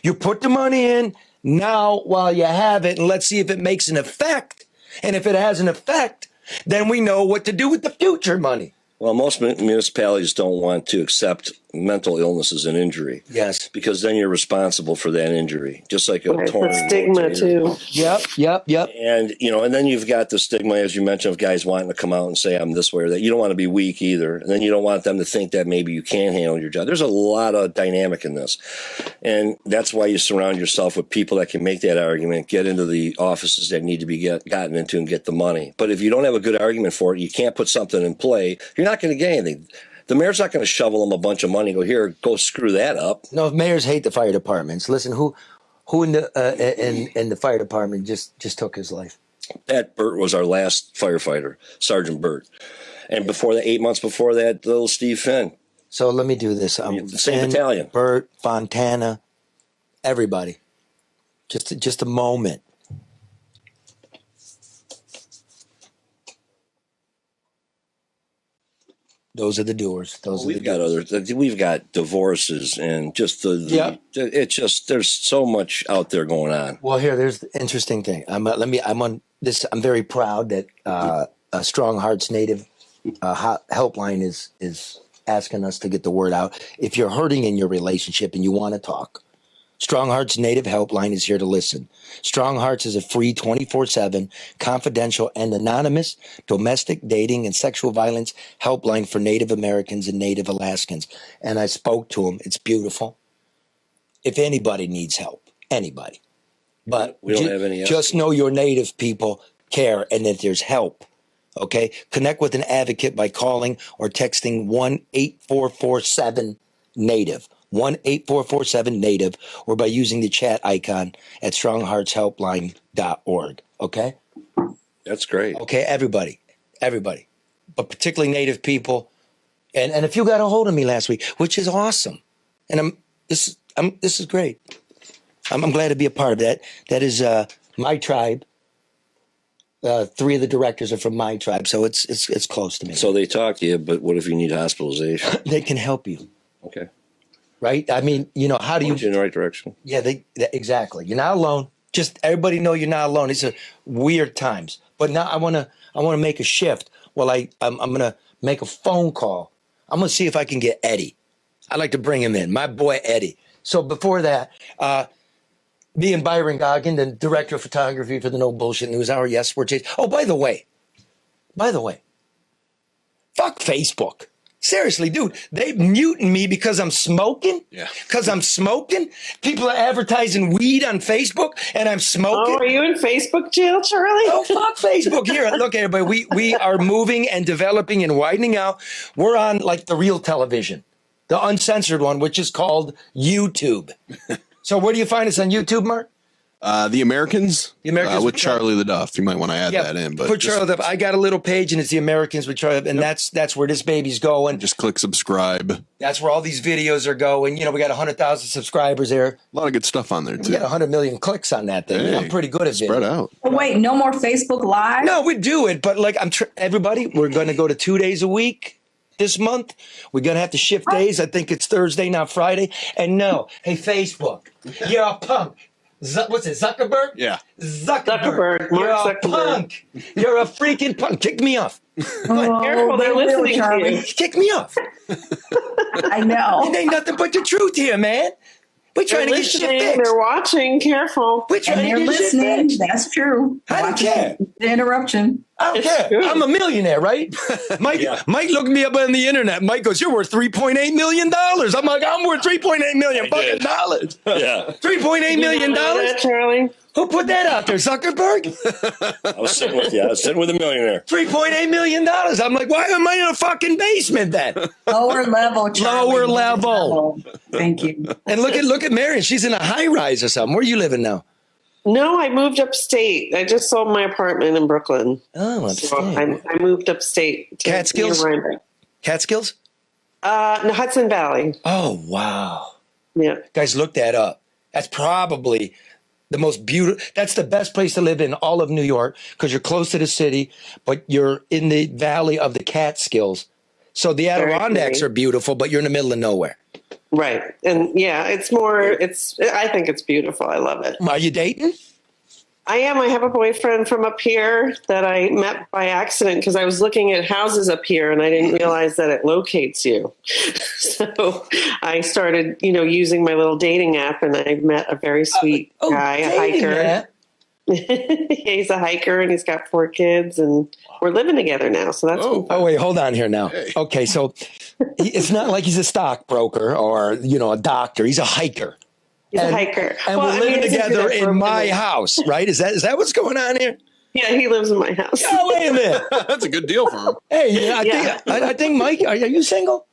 You put the money in now while you have it, and let's see if it makes an effect. And if it has an effect, then we know what to do with the future money. Well, most municipalities don't want to accept mental illness as an injury. Yes. Because then you're responsible for that injury, just like a torn The stigma rotator. too. Yep. And then you've got the stigma, as you mentioned, of guys wanting to come out and say, I'm this way or that. You don't want to be weak either. And then you don't want them to think that maybe you can't handle your job. There's a lot of dynamic in this. And that's why you surround yourself with people that can make that argument, get into the offices that need to be gotten into and get the money. But if you don't have a good argument for it, you can't put something in play, you're not going to get anything. The mayor's not going to shovel them a bunch of money and go, here, go screw that up. No, mayors hate the fire departments. Listen, who in the fire department just took his life? Pat Burt was our last firefighter, Sergeant Burt. And before that, 8 months before that, little Steve Finn. So let me do this. The same battalion. Burt, Fontana, everybody. Just a moment. Those are the doers. We've got divorces and just it's just there's so much out there going on. Well, there's the interesting thing. I'm very proud that Strong Hearts Native helpline is asking us to get the word out. If you're hurting in your relationship and you want to talk, Strong Hearts Native Helpline is here to listen. Strong Hearts is a free 24/7, confidential, and anonymous domestic, dating, and sexual violence helpline for Native Americans and Native Alaskans. And I spoke to them. It's beautiful. If anybody needs help, anybody. But we don't have any. Just know your Native people care and that there's help. Okay? Connect with an advocate by calling or texting 1-8447-NATIVE. 1-8447-NATIVE, or by using the chat icon at strongheartshelpline.org. Okay? That's great. Okay, everybody, but particularly Native people. And if you got a hold of me last week, which is awesome, and this is great. I'm glad to be a part of that. That is my tribe. 3 of the directors are from my tribe, so it's close to me. So they talk to you, but what if you need hospitalization? They can help you, Okay. right? I mean, how do you? Point you in the right direction. Yeah, exactly. You're not alone. Just everybody know you're not alone. It's a weird times, but now I wanna make a shift. Well, I'm gonna make a phone call. I'm gonna see if I can get Eddie. I'd like to bring him in, my boy Eddie. So before that, me and Byron Goggin, the director of photography for the No Bullshit News Hour. Yes, we're chasing. Oh, by the way, fuck Facebook. Seriously, dude, they muting me because I'm smoking. Yeah. Because I'm smoking. People are advertising weed on Facebook, and I'm smoking. Oh, are you in Facebook jail, Charlie? Oh, fuck Facebook. Here, look, everybody. We are moving and developing and widening out. We're on like the real television, the uncensored one, which is called YouTube. So where do you find us on YouTube, Mark? The Americans, The Americans with with Charlie. Charlie LeDuff. You might want to add that in, but for Charlie, I got a little page, and it's the Americans with Charlie, and that's where this baby's going. just click subscribe. That's where all these videos are going. We got 100,000 subscribers there. A lot of good stuff on there We too. got 100 million clicks on that thing. Hey, I'm pretty good at video. Spread out. Oh, wait, no more Facebook Live? No, we do it, but like everybody, we're going to go to 2 days a week this month. We're going to have to shift days. I think it's Thursday, not Friday. And no, hey, Facebook, you're a punk. What's it, Zuckerberg? Yeah. Zuckerberg, Mark You're a Zuckerberg. punk. You're a freaking punk. Kick me off. Oh, Careful, they're they will, listening to Charlie. you. Kick me off. I know. It ain't nothing but the truth here, man. We're They're trying to get shit listening. fixed. They're watching. Careful. We're And trying they're to get shit listening. fixed. That's true. I don't care. The interruption. I don't It's care. true. I'm a millionaire, right? Mike looked me up on the internet. Mike goes, "You're worth $3.8 million." I'm like, "I'm worth $3.8 million fucking dollars." Yeah. $3.8 million. That, Charlie? Who put that out there? Zuckerberg? I was sitting with you. I was sitting with a millionaire. $3.8 million. I'm like, why am I in a fucking basement then? Lower level, Charlie. Lower level. Thank you. And look at Marian. She's in a high rise or something. Where are you living now? No, I moved upstate. I just sold my apartment in Brooklyn. Oh, So upstate. I moved upstate. To Catskills? near Rhinebeck. Catskills? No, Hudson Valley. Oh, wow. Yeah. Guys, look that up. That's probably the most beautiful. That's the best place to live in all of New York because you're close to the city, but you're in the valley of the Catskills. So the Adirondacks pretty. are beautiful, but you're in the middle of nowhere. Right. And yeah, I think it's beautiful. I love it. Are you dating? I am. I have a boyfriend from up here that I met by accident because I was looking at houses up here and I didn't realize that it locates you. So I started, using my little dating app and I met a very sweet guy, a dating hiker. app? He's a hiker and he's got 4 kids and we're living together now. So that's been fun. Oh, wait, hold on here now. Okay, so it's not like he's a stockbroker or, a doctor. He's a hiker. He's a hiker. And Well, we're I living mean, isn't together it for in a my minute? house, right? Is that what's going on here? Yeah, he lives in my house. Oh, wait a minute. That's a good deal for him. Hey, yeah, Yeah. I think Mike, are you single?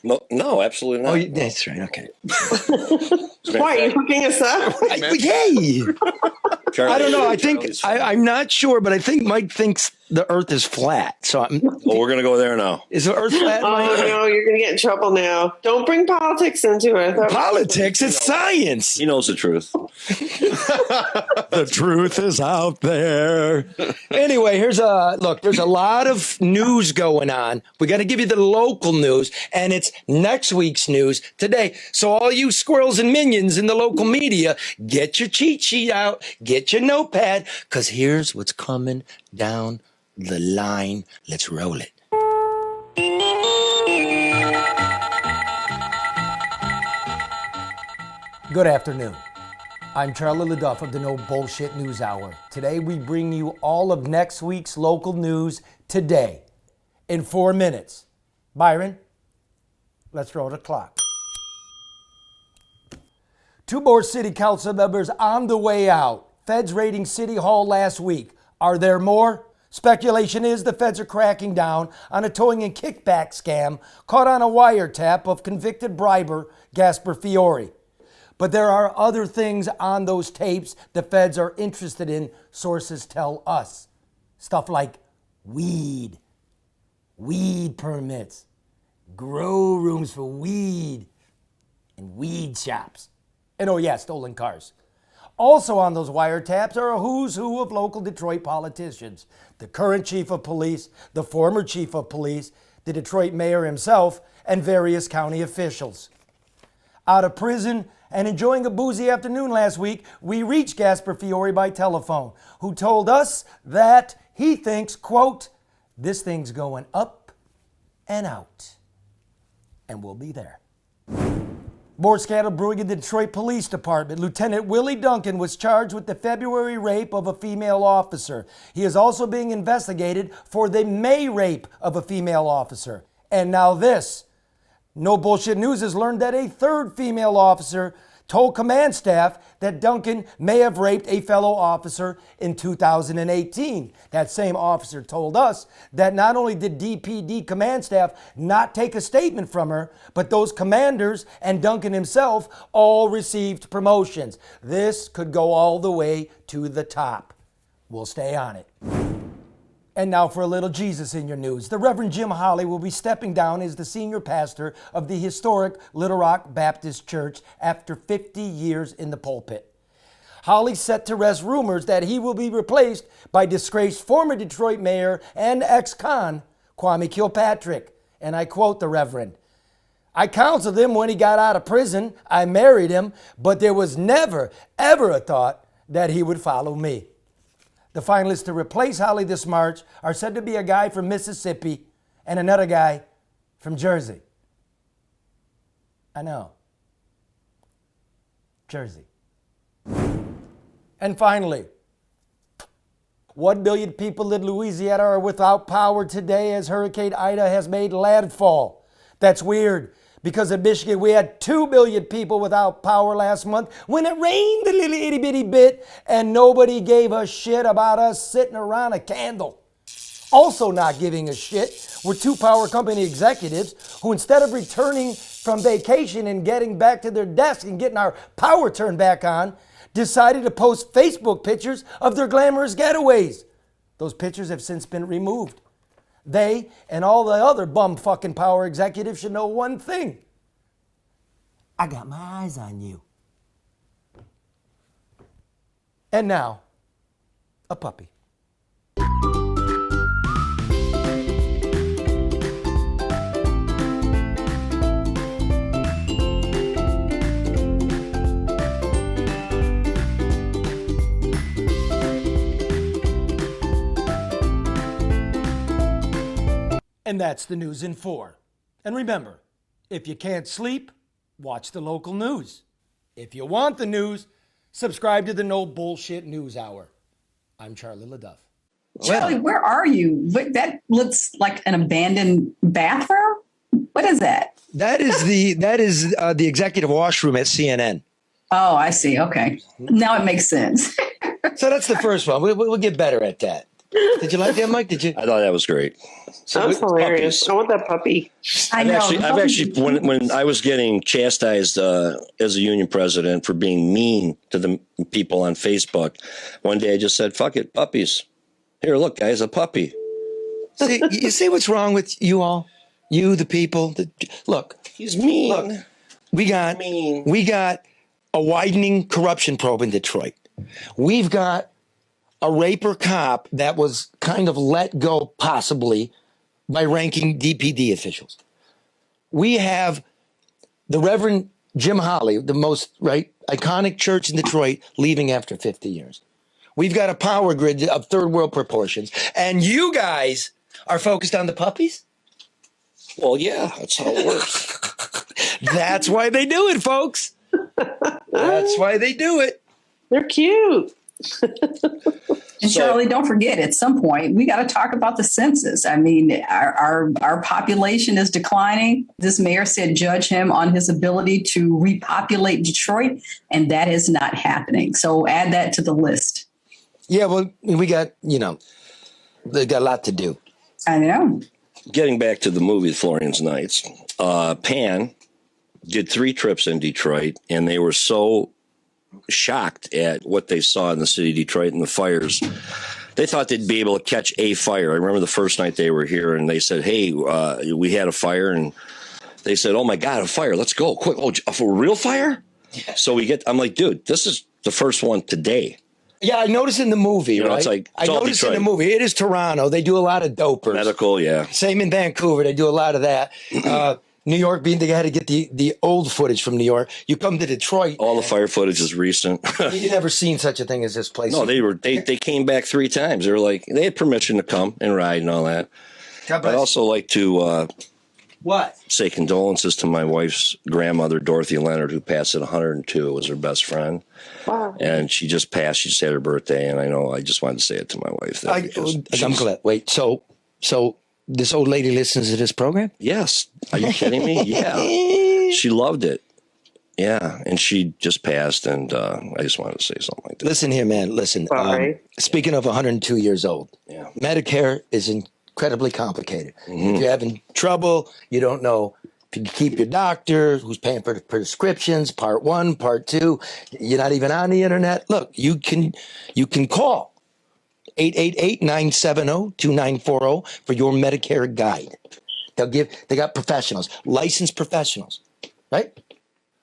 No, absolutely not. Oh, that's right. Okay. Why are you hooking us up? Yay! Charlie, I don't know. I Charlie's think I'm not sure, but I think Mike thinks the Earth is flat. So Well, we're gonna go there now. is the Earth flat? Oh Mike? no, you're gonna get in trouble now. Don't bring politics into it. Politics. It's science. He knows the truth. The truth is out there. Anyway, there's a lot of news going on. We got to give you the local news, and it's next week's news today. So all you squirrels and minions in the local media, get your cheat sheet out, get your notepad, because here's what's coming down the line. Let's roll it. Good afternoon. I'm Charlie LeDuff of the No Bullshit News Hour. Today we bring you all of next week's local news today in 4 minutes. Byron, let's roll the clock. 2 more city council members on the way out. Feds raiding City Hall last week. Are there more? Speculation is the feds are cracking down on a towing and kickback scam caught on a wiretap of convicted briber Gasper Fiore. But there are other things on those tapes the feds are interested in, sources tell us. Stuff like weed permits, grow rooms for weed, and weed shops. And oh yeah, stolen cars. Also on those wiretaps are a who's who of local Detroit politicians. The current chief of police, the former chief of police, the Detroit mayor himself, and various county officials. Out of prison and enjoying a boozy afternoon last week, we reached Gasper Fiore by telephone, who told us that he thinks, quote, this thing's going up and out. And we'll be there. More scandal brewing in the Detroit Police Department. Lieutenant Willie Duncan was charged with the February rape of a female officer. He is also being investigated for the May rape of a female officer. And now this. No Bullshit News has learned that a third female officer told command staff that Duncan may have raped a fellow officer in 2018. That same officer told us that not only did DPD command staff not take a statement from her, but those commanders and Duncan himself all received promotions. This could go all the way to the top. We'll stay on it. And now for a little Jesus in your news. The Reverend Jim Holley will be stepping down as the senior pastor of the historic Little Rock Baptist Church after 50 years in the pulpit. Holley set to rest rumors that he will be replaced by disgraced former Detroit mayor and ex-con Kwame Kilpatrick. And I quote the Reverend, I counseled him when he got out of prison. I married him, but there was never, ever a thought that he would follow me. The finalists to replace Holley this March are said to be a guy from Mississippi and another guy from Jersey. I know. Jersey. And finally, 1 billion people in Louisiana are without power today as Hurricane Ida has made landfall. That's weird. Because in Michigan, we had 2 billion people without power last month when it rained a little itty bitty bit and nobody gave a shit about us sitting around a candle. Also not giving a shit were 2 power company executives who, instead of returning from vacation and getting back to their desk and getting our power turned back on, decided to post Facebook pictures of their glamorous getaways. Those pictures have since been removed. They and all the other bum fucking power executives should know one thing. I got my eyes on you. And now, a puppy. And that's the news in 4. And remember, if you can't sleep, watch the local news. If you want the news, subscribe to the No Bullshit News Hour. I'm Charlie LeDuff. Charlie, where are you? That looks like an abandoned bathroom. What is that? That is the executive washroom at CNN. Oh, I see. Okay. Now it makes sense. So that's the first one. We'll get better at that. Did you like that, Myke? Did you? I thought that was great. That was hilarious. I want that puppy. I know. I've actually, when I was getting chastised as a union president for being mean to the people on Facebook, one day I just said, "Fuck it, puppies. Here, look, guys, a puppy." See, you see what's wrong with you all? You, the people. Look, he's mean. Look, we got a widening corruption probe in Detroit. We've got a raper cop that was kind of let go possibly by ranking DPD officials. We have the Reverend Jim Holley, the most iconic church in Detroit, leaving after 50 years. We've got a power grid of third world proportions. And you guys are focused on the puppies? Well, yeah, that's how it works. That's why they do it, folks. That's why they do it. They're cute. And Charlie, don't forget, at some point, we got to talk about the census. I mean, our population is declining. This mayor said judge him on his ability to repopulate Detroit, and that is not happening. So add that to the list. Yeah, well, we got, they got a lot to do. I know. Getting back to the movie Florian's Nights, Pan did 3 trips in Detroit, and they were so shocked at what they saw in the city of Detroit and the fires they thought they'd be able to catch a fire. I remember the first night they were here, and they said, "Hey, we had a fire," and they said, "Oh my God, a fire! Let's go quick! Oh, for real fire!" Yeah. So I'm like, dude, this is the first one today. Yeah, I noticed in the movie, You know, right? it's like- I it's all noticed in Detroit. the movie. It is Toronto. They do a lot of dopers. Medical, yeah. Same in Vancouver. They do a lot of that. New York, being they had to get the old footage from New York. You come to Detroit. All the fire footage is recent. You never seen such a thing as this place. No, they came back 3 times. They were like, they had permission to come and ride and all that. God bless I'd also like to what? say condolences to my wife's grandmother, Dorothy Leonard, who passed at 102. It was her best friend. Wow. And she just passed. She just had her birthday. And I just wanted to say it to my wife. I'm glad. Wait, so this old lady listens to this program? Yes. Are you kidding me? Yeah. She loved it. Yeah. And she just passed. And I just wanted to say something like that. Listen here, man. Listen. Sorry. Speaking of 102 years old, Yeah. Medicare is incredibly complicated. Mm-hmm. If you're having trouble, you don't know if you can keep your doctor, who's paying for the prescriptions, part 1, part 2, you're not even on the internet. Look, you can call 888-970-2940 for your Medicare guide. They got professionals, licensed professionals, right?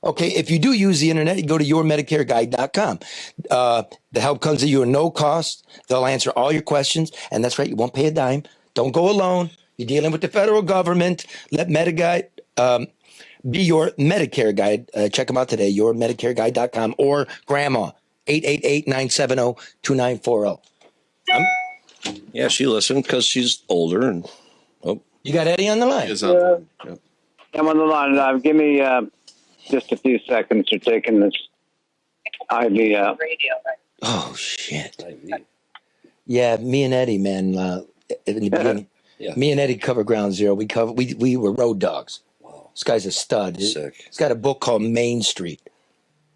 Okay, if you do use the internet, you go to yourmedicareguide.com. The help comes to you at no cost. They'll answer all your questions, and that's right, you won't pay a dime. Don't go alone. You're dealing with the federal government. Let MediGuide be your Medicare guide. Check them out today, yourmedicareguide.com, or Grandma, 888-970-2940. Yeah, she listened because she's older. And You got Eddie on the line. Is on. Yep. I'm on the line. Give me just a few seconds to taking this IV out. Oh, shit. Yeah, me and Eddie, man, in the beginning, Yeah. me and Eddie cover Ground Zero. We were road dogs. Wow. This guy's a stud. Sick. He's got a book called Main Street.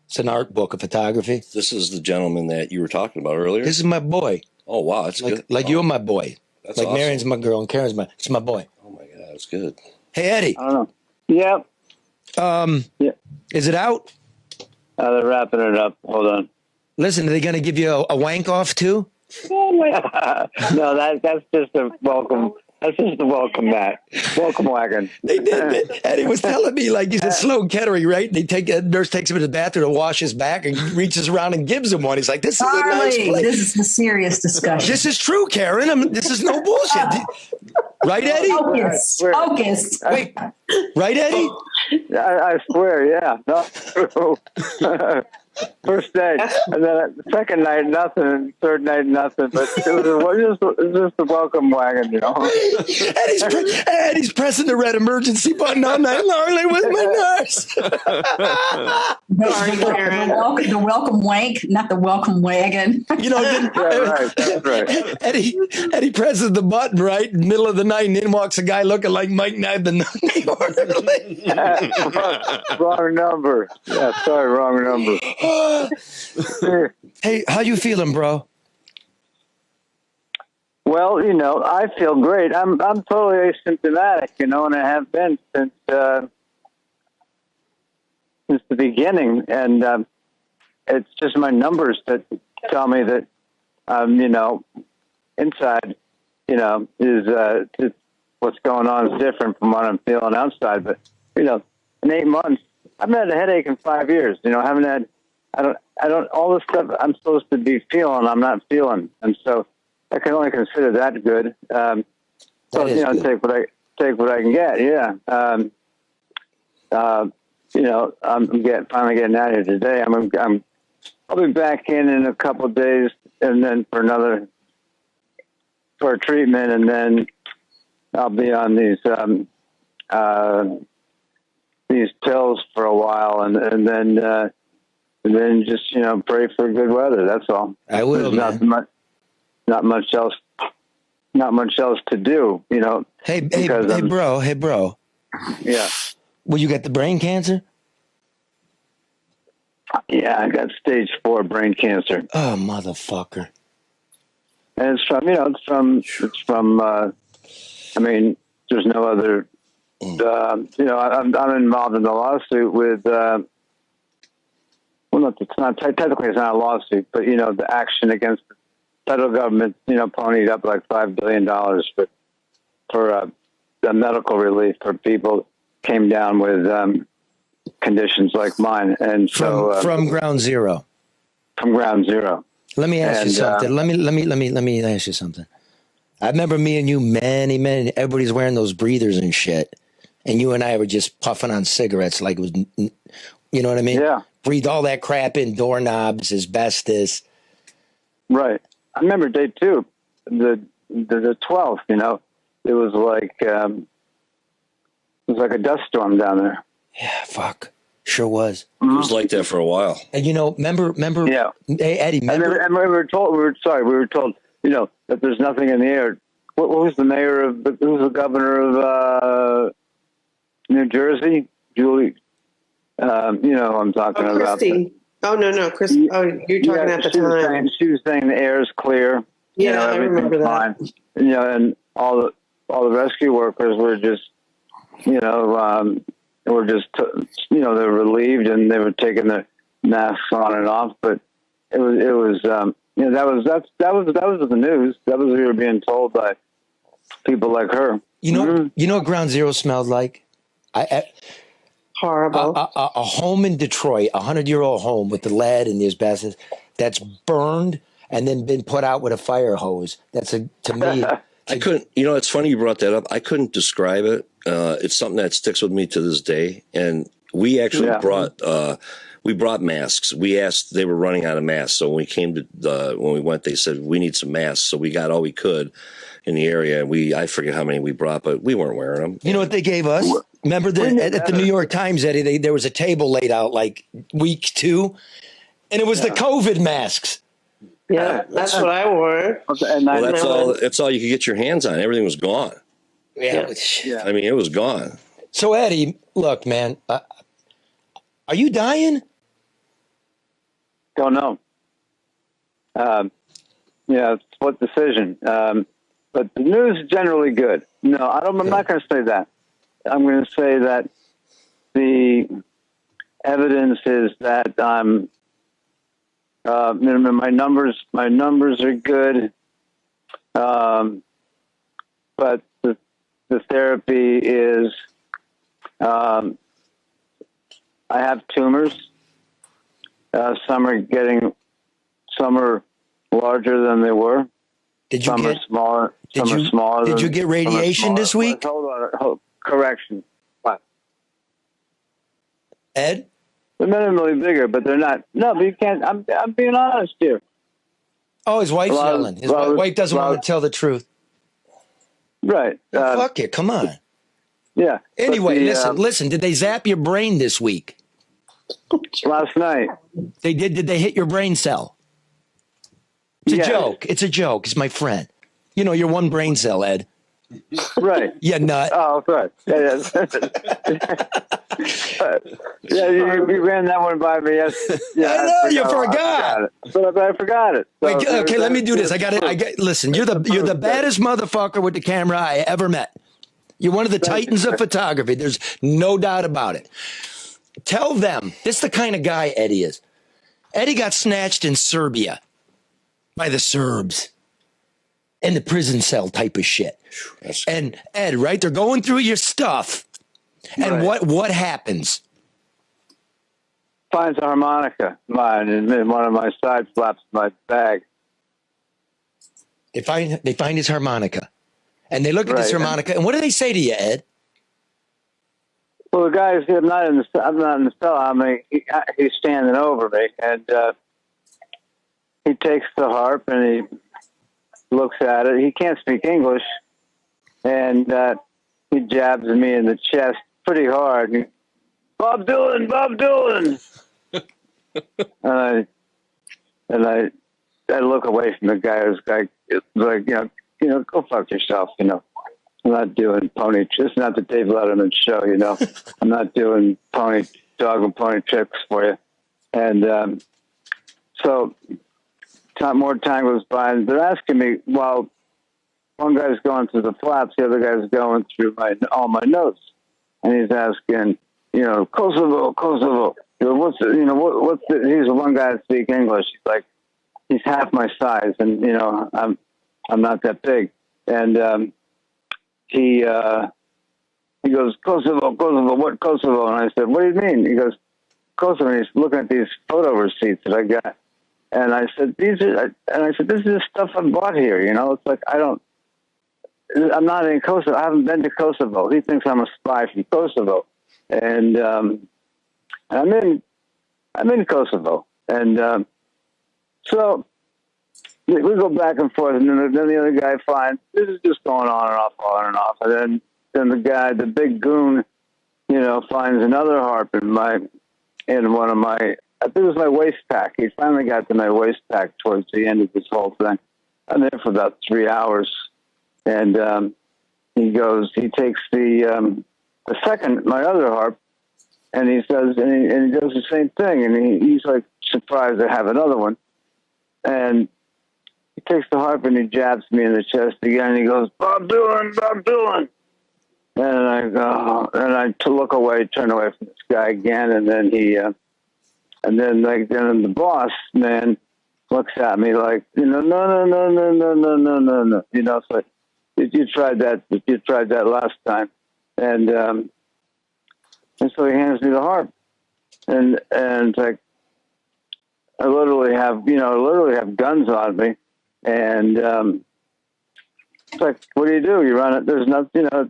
It's an art book of photography. This is the gentleman that you were talking about earlier. This is my boy. Oh, wow. That's good. Like you're my boy. That's like awesome. Marian's my girl and Karen's it's my boy. Oh, my God. That's good. Hey, Eddie. I don't know. Yep. Yeah. Is it out? They're wrapping it up. Hold on. Listen, are they going to give you a wank off too? No, that's just a welcome. That's just the welcome mat. Welcome wagon. They did. Eddie was telling me, like, he's at Sloan Kettering, right? Nurse takes him to the bathroom to wash his back and reaches around and gives him one. He's like, this is a nice Charlie, place. this is the serious discussion. This is true, Karen. This is no bullshit. Right, Eddie? Focus. Wait, right, Eddie? I swear, yeah. No, true. First night, and then the second night, nothing. Third night, nothing. But it was just the welcome wagon, you know. Eddie's pressing the red emergency button all night long with my nurse. The welcome wank, not the welcome wagon. You know, That's right. Eddie presses the button right in the middle of the night, and in walks a guy looking like Myke Knight, the Wrong number. Yeah, sorry, wrong number. Hey, how you feeling, bro? Well, you know, I feel great. I'm totally asymptomatic, you know, and I have been since the beginning. And it's just my numbers that tell me that, you know, inside, you know, is what's going on is different from what I'm feeling outside. But you know, in 8 months, I've had a headache in 5 years. You know, I haven't had. I don't. All the stuff I'm supposed to be feeling, I'm not feeling, and so I can only consider that good. So you know, good. take what I can get. Yeah. You know, I'm finally getting out of here today. I'll be back in a couple of days, and then for a treatment, and then I'll be on these pills for a while, and then just, you know, pray for good weather. That's all. I will. There's not much else to do, you know. Hey, bro. Yeah. Well, you got the brain cancer? Yeah, I got stage 4 brain cancer. Oh, motherfucker. And it's from I mean, there's no other, you know, I'm involved in the lawsuit with, well, it's not technically, it's not a lawsuit, but you know, the action against federal government, ponied up like $5 billion for the medical relief for people came down with conditions like mine, and from ground zero. From ground zero. Let me ask you something. Let me ask you something. I remember me and you, many, everybody's wearing those breathers and shit, and you and I were just puffing on cigarettes like it was, you know what I mean? Yeah. Breathe all that crap in, doorknobs, asbestos. Right. I remember day 2, the 12th. It was like a dust storm down there. Yeah, fuck. Sure was. It was like that for a while. And remember? Yeah. Hey, Eddie, remember? And we were told, that there's nothing in the air. What was the mayor of, who was the governor of New Jersey? Julie, who I'm talking about. Christy. Oh, no, Chris. Oh, you're talking at the time. She was saying the air is clear. Yeah, I remember that. Fine. And all the rescue workers were just, they were relieved, and they were taking their masks on and off. But it was that was the news. That was what we were being told by people like her. You know what ground zero smelled like? Horrible. A home in Detroit, 100-year-old home with the lead and the asbestos that's burned and then been put out with a fire hose. That's to me. I couldn't. It's funny you brought that up. I couldn't describe it. It's something that sticks with me to this day. And we actually brought masks. We asked. They were running out of masks, so when we came to when we went, they said we need some masks. So we got all we could in the area. I forget how many we brought, but we weren't wearing them. You know what they gave us? Remember at the New York Times, Eddie, there was a table laid out like week 2, and it was the COVID masks. Yeah, that's what I wore. And that's all you could get your hands on. Everything was gone. Yeah. I mean, it was gone. So Eddie, look, man, are you dying? Don't know. Split decision. But the news is generally good. No, I'm not going to say that. I'm going to say that the evidence is that I'm. My numbers are good. But the therapy is. I have tumors. Some are larger than they were. Some are smaller. Did you get radiation this week? Hold on. Correction. What? Ed? They're minimally bigger, but they're not. No, but you can't. I'm being honest here. Oh, his wife's yelling. His wife doesn't want to tell the truth. Right. Fuck it. Come on. Yeah. Anyway, listen. Did they zap your brain this week? Last night. They did. Did they hit your brain cell? It's a joke. It's a joke. It's my friend. You're one brain cell, Ed. Right. Yeah, nut. Oh, right. Yeah. You ran that one by me. Yes. Yeah, I know you forgot. But I forgot it. So wait, okay, let me do this. Listen, you're the baddest motherfucker with the camera I ever met. You're one of the titans of photography. There's no doubt about it. Tell them, this is the kind of guy Eddie is. Eddie got snatched in Serbia by the Serbs in the prison cell type of shit. And Ed, right? They're going through your stuff. And what happens? Finds a harmonica, mine, in one of my side flaps in my bag. They find his harmonica. And they look at this harmonica, and what do they say to you, Ed? Well, the guy is I'm not in the cell. I mean, he's standing over me, and he takes the harp and he looks at it. He can't speak English, and he jabs me in the chest pretty hard. And, Bob Dylan. and I look away from the guy. Who's like, go fuck yourself. I'm not doing pony. It's not the Dave Letterman show. I'm not doing dog and pony tricks for you. And so more time goes by, and they're asking me while one guy's going through the flaps, the other guy's going through all my notes, and he's asking, Kosovo. What's the, he's the one guy that speaks English. He's like, he's half my size, and you know, I'm not that big. And he goes, Kosovo, what Kosovo? And I said, what do you mean? He goes, Kosovo. And he's looking at these photo receipts that I got. And I said, this is the stuff I bought here. You know, it's like, I'm not in Kosovo. I haven't been to Kosovo. He thinks I'm a spy from Kosovo. And I'm in Kosovo. And so we go back and forth. And then the other guy finds, this is just going on and off, on and off. And then the guy, the big goon, you know, finds another harp in one of my, I think it was my waist pack. He finally got to my waist pack towards the end of this whole thing. I'm there for about 3 hours. And he takes the second, my other harp, and he does the same thing. And he's like surprised to have another one. And he takes the harp and he jabs me in the chest again. And he goes, Bob Dylan. And I go, and I look away, turn away from this guy again. And then then the boss man looks at me like, you know, no. You know, it's like, you tried that last time. And so he hands me the harp. And it's like, I literally have guns on me. And it's like, what do? You run it. There's nothing, you know,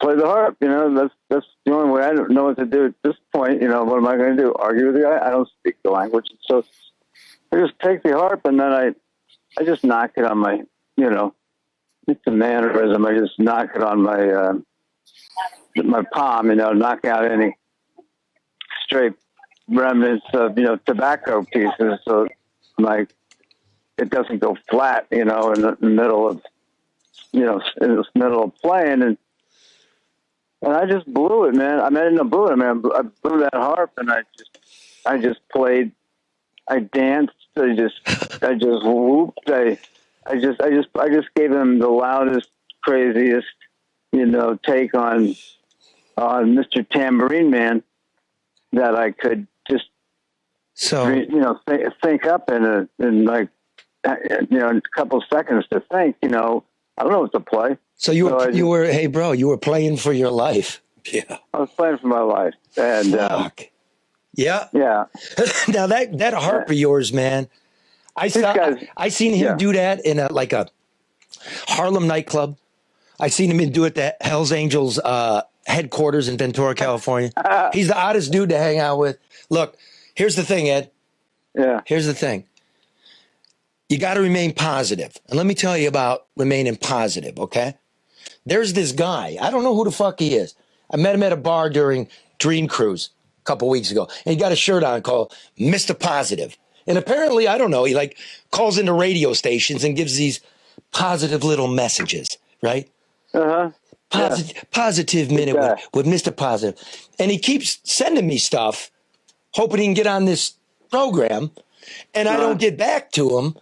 play the harp, you know, that's the only way. I don't know what to do at this point. You know, what am I going to do? Argue with the guy? I don't speak the language. So I just take the harp and then I just knock it on my, you know, it's a mannerism. I just knock it on my palm, you know, knock out any stray remnants of, you know, tobacco pieces. So it doesn't go flat, you know, in the middle of, you know, in the middle of playing. And I just blew it, man. I didn't blew it. I blew that harp and I just played. I danced. I just whooped. I just gave him the loudest, craziest, you know, take on Mr. Tambourine Man that I could just, you know, think up in like, you know, a couple of seconds to think, you know, I don't know what to play. So you were playing for your life. Yeah. I was playing for my life. And, yeah. Now that harp of yours, man, I seen him do that in a Harlem nightclub. I seen him do it at Hell's Angels headquarters in Ventura, California. He's the oddest dude to hang out with. Look, here's the thing, Ed. Yeah. Here's the thing. You got to remain positive. And let me tell you about remaining positive, okay? There's this guy. I don't know who the fuck he is. I met him at a bar during Dream Cruise a couple weeks ago. And he got a shirt on called Mr. Positive. And apparently, I don't know, he calls into radio stations and gives these positive little messages, right? Uh-huh. Positive minute with Mr. Positive. And he keeps sending me stuff, hoping he can get on this program. And I don't get back to him.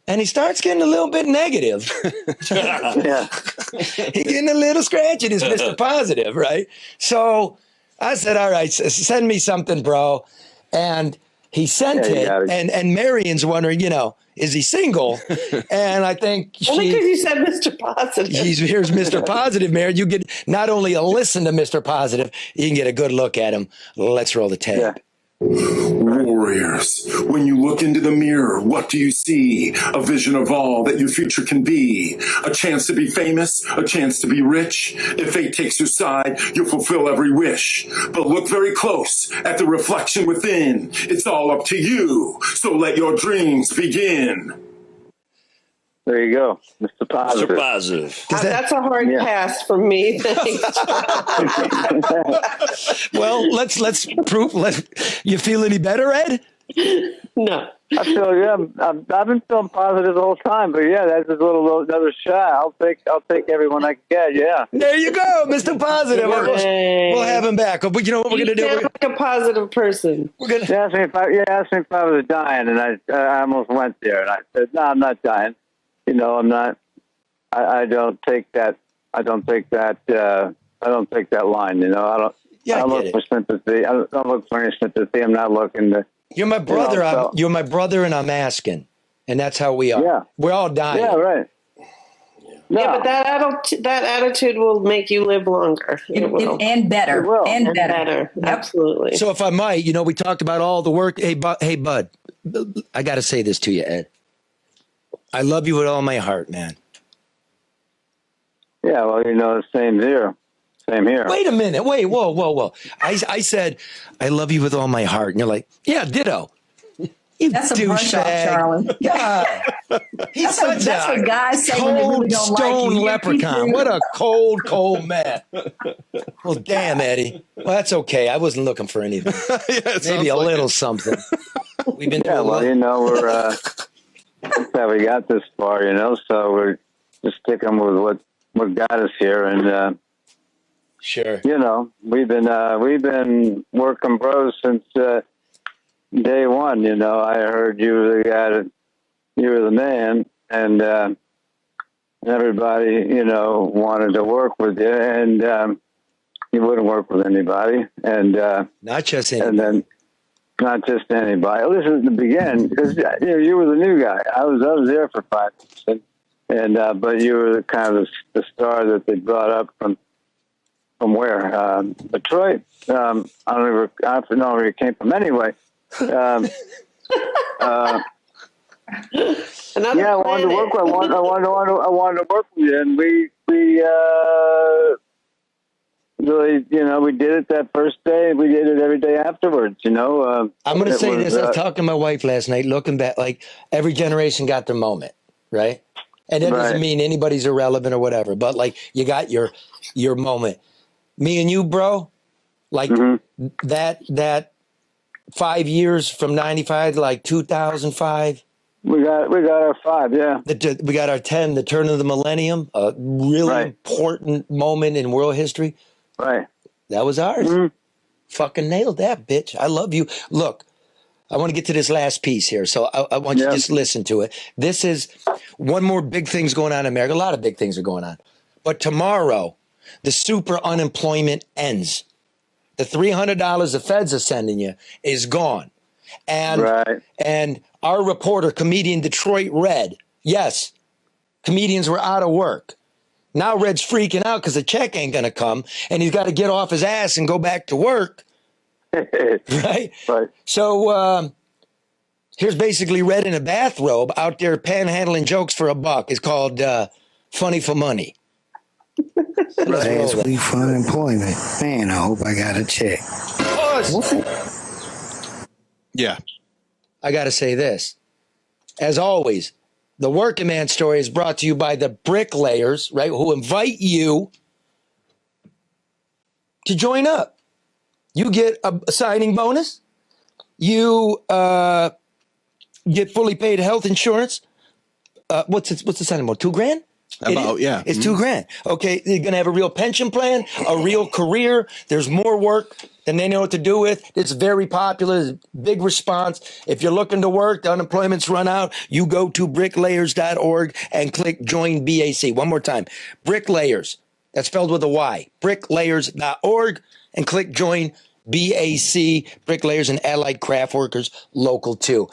And he starts getting a little bit negative. He's getting a little scratchy, this Mr. Positive, right? So I said, all right, send me something, bro. And he sent it. And Marian's wondering, you know, is he single? And I think only because you said Mr. Positive. Here's Mr. Positive, Marian. You get not only a listen to Mr. Positive, you can get a good look at him. Let's roll the tape. Yeah. Warriors, when you look into the mirror, what do you see? A vision of all that your future can be. A chance to be famous, a chance to be rich. If fate takes your side, you'll fulfill every wish. But look very close at the reflection within. It's all up to you, so let your dreams begin. There you go, Mr. Positive. Mr. Positive. That's a hard pass for me. Thanks. Well, let's prove. You feel any better, Ed? No. I feel I've been feeling positive the whole time, but yeah, that's just another shot. I'll take everyone I can get. Yeah. There you go, Mr. Positive. We'll have him back. But you know what we're gonna do? Sound like a positive person. We're gonna ask me if I was dying, and I almost went there, and I said, no, I'm not dying. You know, I'm not. I don't take that. I don't take that line. You know, I don't. Yeah, I don't look for sympathy. I don't look for any sympathy. I'm not looking to You're my brother. You're my brother, and I'm asking, and that's how we are. Yeah. We're all dying. Yeah, right. No. Yeah, but that attitude will make you live longer. It will. And better. It will. And better. Better. Yep. Absolutely. So if I might, we talked about all the work. Hey, bud, I got to say this to you, Ed. I love you with all my heart, man. Yeah, well, same here. Same here. Wait a minute. Wait, whoa. I said, I love you with all my heart. And you're like, yeah, ditto. You That's a brush off, Charlie. God. He's That's what guys say when they really don't like you. Stone leprechaun. What a cold man. Well, damn, Eddie. Well, that's okay. I wasn't looking for anything. Maybe a little something. We've been Yeah, well, we're that's how we got this far, so we're just sticking with what got us here. And, sure. We've been working bros since day one. I heard you were the guy you were the man, and everybody, wanted to work with you, and you wouldn't work with anybody, and not just anybody. And then not just anybody. Listen, to begin, because you were the new guy. I was there for 5 months, and but you were kind of the star that they brought up from where? Detroit. I don't know where you came from anyway. I wanted to work. I wanted to work with you, and we really, we did it that first day. We did it every day afterwards. I'm going to say this. I was talking to my wife last night, looking back. Like every generation got their moment, right? And that doesn't mean anybody's irrelevant or whatever. But like you got your moment. Me and you, bro. Like that 5 years from 95 to like 2005. We got our 5, yeah. We got our 10, the turn of the millennium, a really important moment in world history. Right. That was ours. Fucking nailed that, bitch. I love you. Look, I want to get to this last piece here, so I want you to just listen to it. This is one more big thing's going on in America. A lot of big things are going on. But tomorrow, the super unemployment ends. The $300 the feds are sending you is gone. And our reporter, comedian Detroit Red, yes, comedians were out of work. Now Red's freaking out because the check ain't going to come, and he's got to get off his ass and go back to work. Right? So here's basically Red in a bathrobe out there panhandling jokes for $1. It's called Funny for Money. Last week for unemployment. Man, I hope I got a check. What? Yeah. I got to say this. As always, the Working Man Story is brought to you by the bricklayers, right, who invite you to join up. You get a signing bonus. You get fully paid health insurance. What's the signing bonus? $2,000? Yeah. It's $2,000. Okay, you're gonna have a real pension plan, a real career. There's more work than they know what to do with. It's very popular, big response. If you're looking to work, the unemployment's run out, you go to bricklayers.org and click join BAC. One more time, bricklayers. That's spelled with a Y. Bricklayers.org and click join BAC. Bricklayers and allied craft workers, local 2.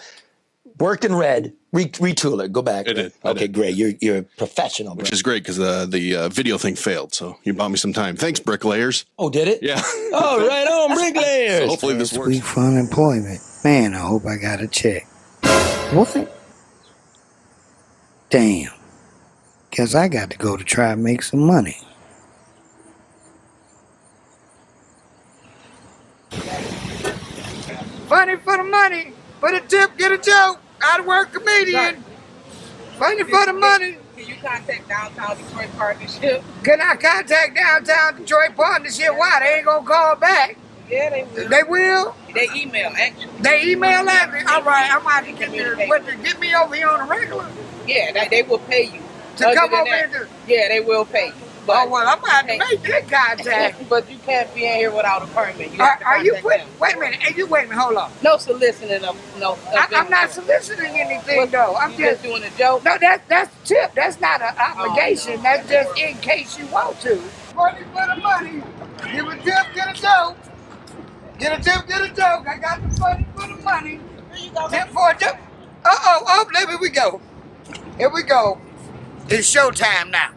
Working Red. Retool it. Go back. I did. Okay, great. You're a professional, which is great because the video thing failed. So you bought me some time. Thanks, bricklayers. Oh, did it? Yeah. Oh, right on, bricklayers. So hopefully this works. Week for unemployment. Man, I hope I got a check. What? Damn. Guess I got to go to try and make some money. Funny for the money. For the tip, get a joke. Out of work comedian. Funny for the money. Can you contact Downtown Detroit Partnership? Can I contact Downtown Detroit Partnership? Why? They ain't gonna call back. Yeah, they will. They will? They email, actually. They email at me? All right, I'm out to get me over here on the regular. Yeah, they will pay you. To come over here? Yeah, they will pay you. But well, I'm about to make that contact. But you can't be in here without a permit. Are you putting? Wait a minute. Hey, you wait a minute. Hold on. No soliciting. I'm not soliciting anything, though. I'm just doing a joke. No, that's tip. That's not an obligation. No. That's just in case you want to. Funny for the money. Give a tip, get a joke. Get a tip, get a joke. I got the funny for the money. Here you go. Tip for a tip. Oh, here we go. Here we go. It's showtime now.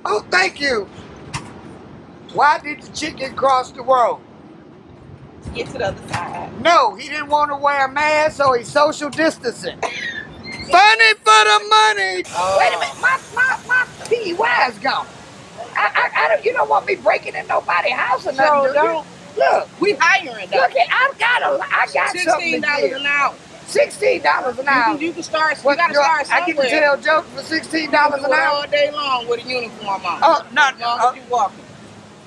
Oh, thank you. Why did the chicken cross the road? Get to the other side. No, he didn't want to wear a mask, so he's social distancing. Funny for the money. Wait a minute, my PUI is gone. I don't, you don't want me breaking in nobody's house or nothing, do you? Look, We hiring though. look, I got something to $16 give. an hour. $16 an hour. You can start. What, You gotta do start somewhere. I get to tell jokes for $16 an hour? all day long with a uniform on. Oh, no, As long as you walking.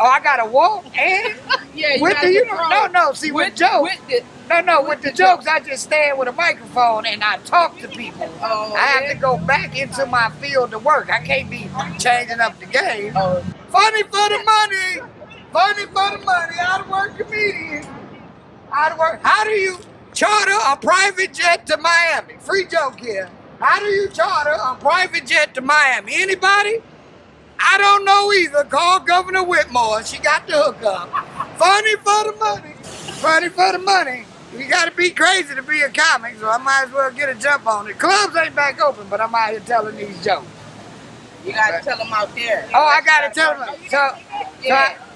Oh, I gotta walk and Yeah, you with gotta the get uniform. No, see, with jokes. With the jokes, I just stand with a microphone and I talk to people. Oh, I have to go back into my field to work. I can't be changing up the game. Oh. Funny for the money. Funny for the money. Out of work comedian. Out of work. How do you charter a private jet to Miami? Free joke here. How do you charter a private jet to Miami? Anybody? I don't know either. Call Governor Whitmore. She got the hookup. Funny for the money. Funny for the money. You gotta be crazy to be a comic, so I might as well get a jump on it. Clubs ain't back open, but I'm out here telling these jokes. You gotta tell them out there. Oh, I gotta tell them. So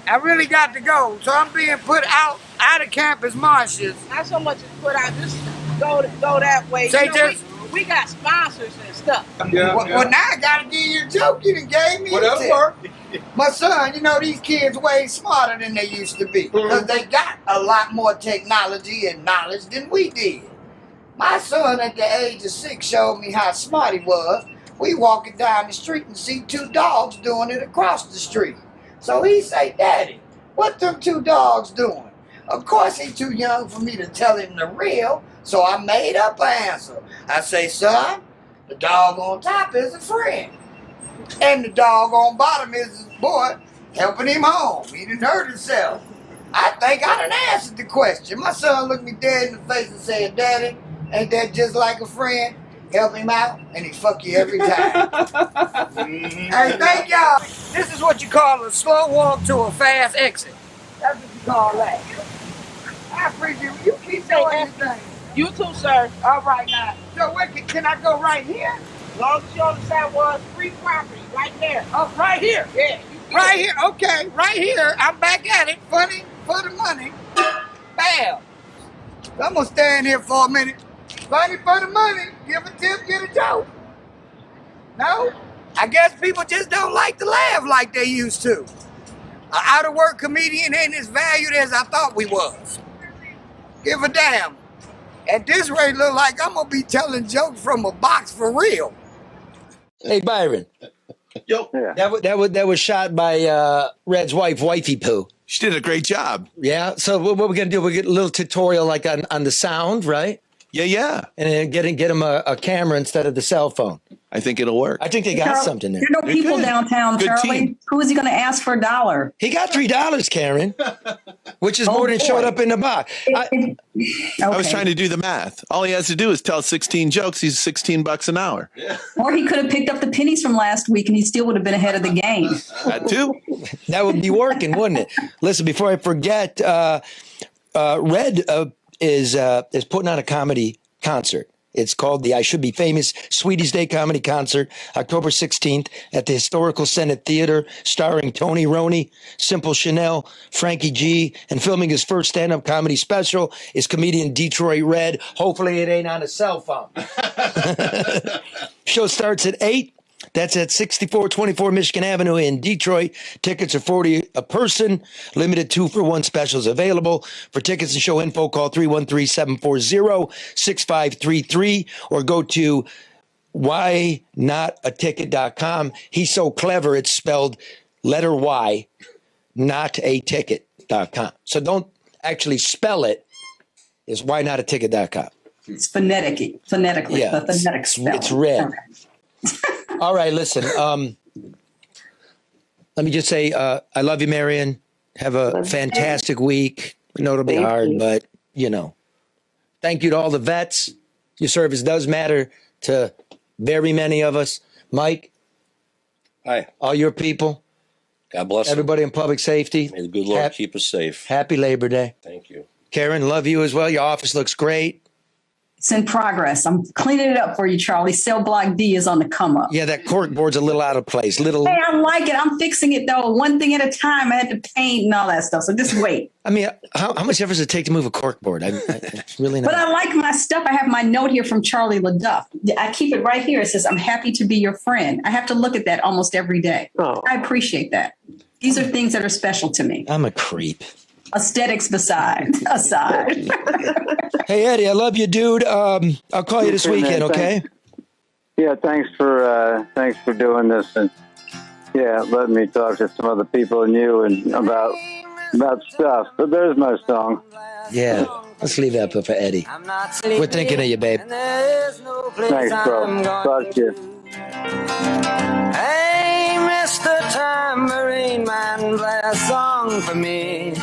I really got to go. So I'm being put out of campus marshes. Not so much as put out. Just go that way. Say You know, just- we got sponsors and stuff. Well, now I gotta give you a joke. You done gave me a tip. My son, you know, these kids way smarter than they used to be. Because they got a lot more technology and knowledge than we did. My son at the age of 6 showed me how smart he was. We walking down the street and see 2 dogs doing it across the street. So he say, Daddy, what them 2 dogs doing? Of course he too young for me to tell him the real, so I made up an answer. I say, son, the dog on top is a friend. And the dog on bottom is his boy helping him home. He done hurt himself. I think I done answered the question. My son looked me dead in the face and said, Daddy, ain't that just like a friend? Help him out, and he fuck you every time. Hey, thank y'all. This is what you call a slow walk to a fast exit. That's what you call that. I appreciate you. You keep doing this thing. You too, sir. All right, now. So where can I go right here? As long as you're on the sidewalk, free property, right there. Oh, right here. Yeah. Right here. Okay, right here. I'm back at it. Funny for the money. Bam. I'm gonna stand here for a minute. Funny for the money. Give a tip, get a joke. No? I guess people just don't like to laugh like they used to. An out-of-work comedian ain't as valued as I thought we was. Give a damn. At this rate, look like I'm gonna be telling jokes from a box for real. Hey, Byron. Yo. Yeah. That was shot by Red's wife, Wifey Poo. She did a great job. Yeah. So what we're gonna do? We get a little tutorial like on the sound, right? Yeah. And then get him a camera instead of the cell phone. I think it'll work. I think they got something there. There are no people good. downtown, Good Charlie. team. Who is he going to ask for $1? He got $3, Karen, which is more than boy. showed up in the box. I was trying to do the math. All he has to do is tell 16 jokes. He's $16 an hour. Or he could have picked up the pennies from last week and he still would have been ahead of the game. That too. That would be working, wouldn't it? Listen, before I forget, Red is putting on a comedy concert. It's called the I Should Be Famous Sweeties Day Comedy Concert, October 16th at the Historical Senate Theater, starring Tony Roney, Simple Chanel, Frankie G, and filming his first stand-up comedy special is comedian Detroit Red. Hopefully it ain't on a cell phone. Show starts at 8. That's at 6424 Michigan Avenue in Detroit. Tickets are $40 a person. Limited 2-for-1 specials available. For tickets and show info, call 313-740-6533 or go to whynotaticket.com. He's so clever, it's spelled letter Y, not a ticket.com. So don't actually spell it. It's whynotaticket.com. It's phonetically, Yeah, the phonetic spell. it's red. Okay. All right, listen. Let me just say, I love you, Marian. Have a fantastic week. I know it'll be hard, but, thank you to all the vets. Your service does matter to very many of us. Myke. Hi. All your people. God bless everybody in public safety. May the good Lord keep us safe. Happy Labor Day. Thank you. Karen, love you as well. Your office looks great. It's in progress. I'm cleaning it up for you, Charlie. Cell block D is on the come up. Yeah, that cork board's a little out of place. Hey, I like it. I'm fixing it though, one thing at a time. I had to paint and all that stuff. So just wait. I mean, how much effort does it take to move a cork board? I really not. But I like my stuff. I have my note here from Charlie LeDuff. I keep it right here. It says, "I'm happy to be your friend." I have to look at that almost every day. Oh. I appreciate that. These are things that are special to me. I'm a creep. Aesthetics aside. Hey, Eddie, I love you, dude. I'll call you this weekend, okay? Yeah, thanks for doing this, and letting me talk to some other people and you and about stuff. But there's my song. Yeah, let's leave that for Eddie. We're thinking of you, babe. Thanks, bro. Fuck you. Hey, Mr. Tambourine Man, play a song for me.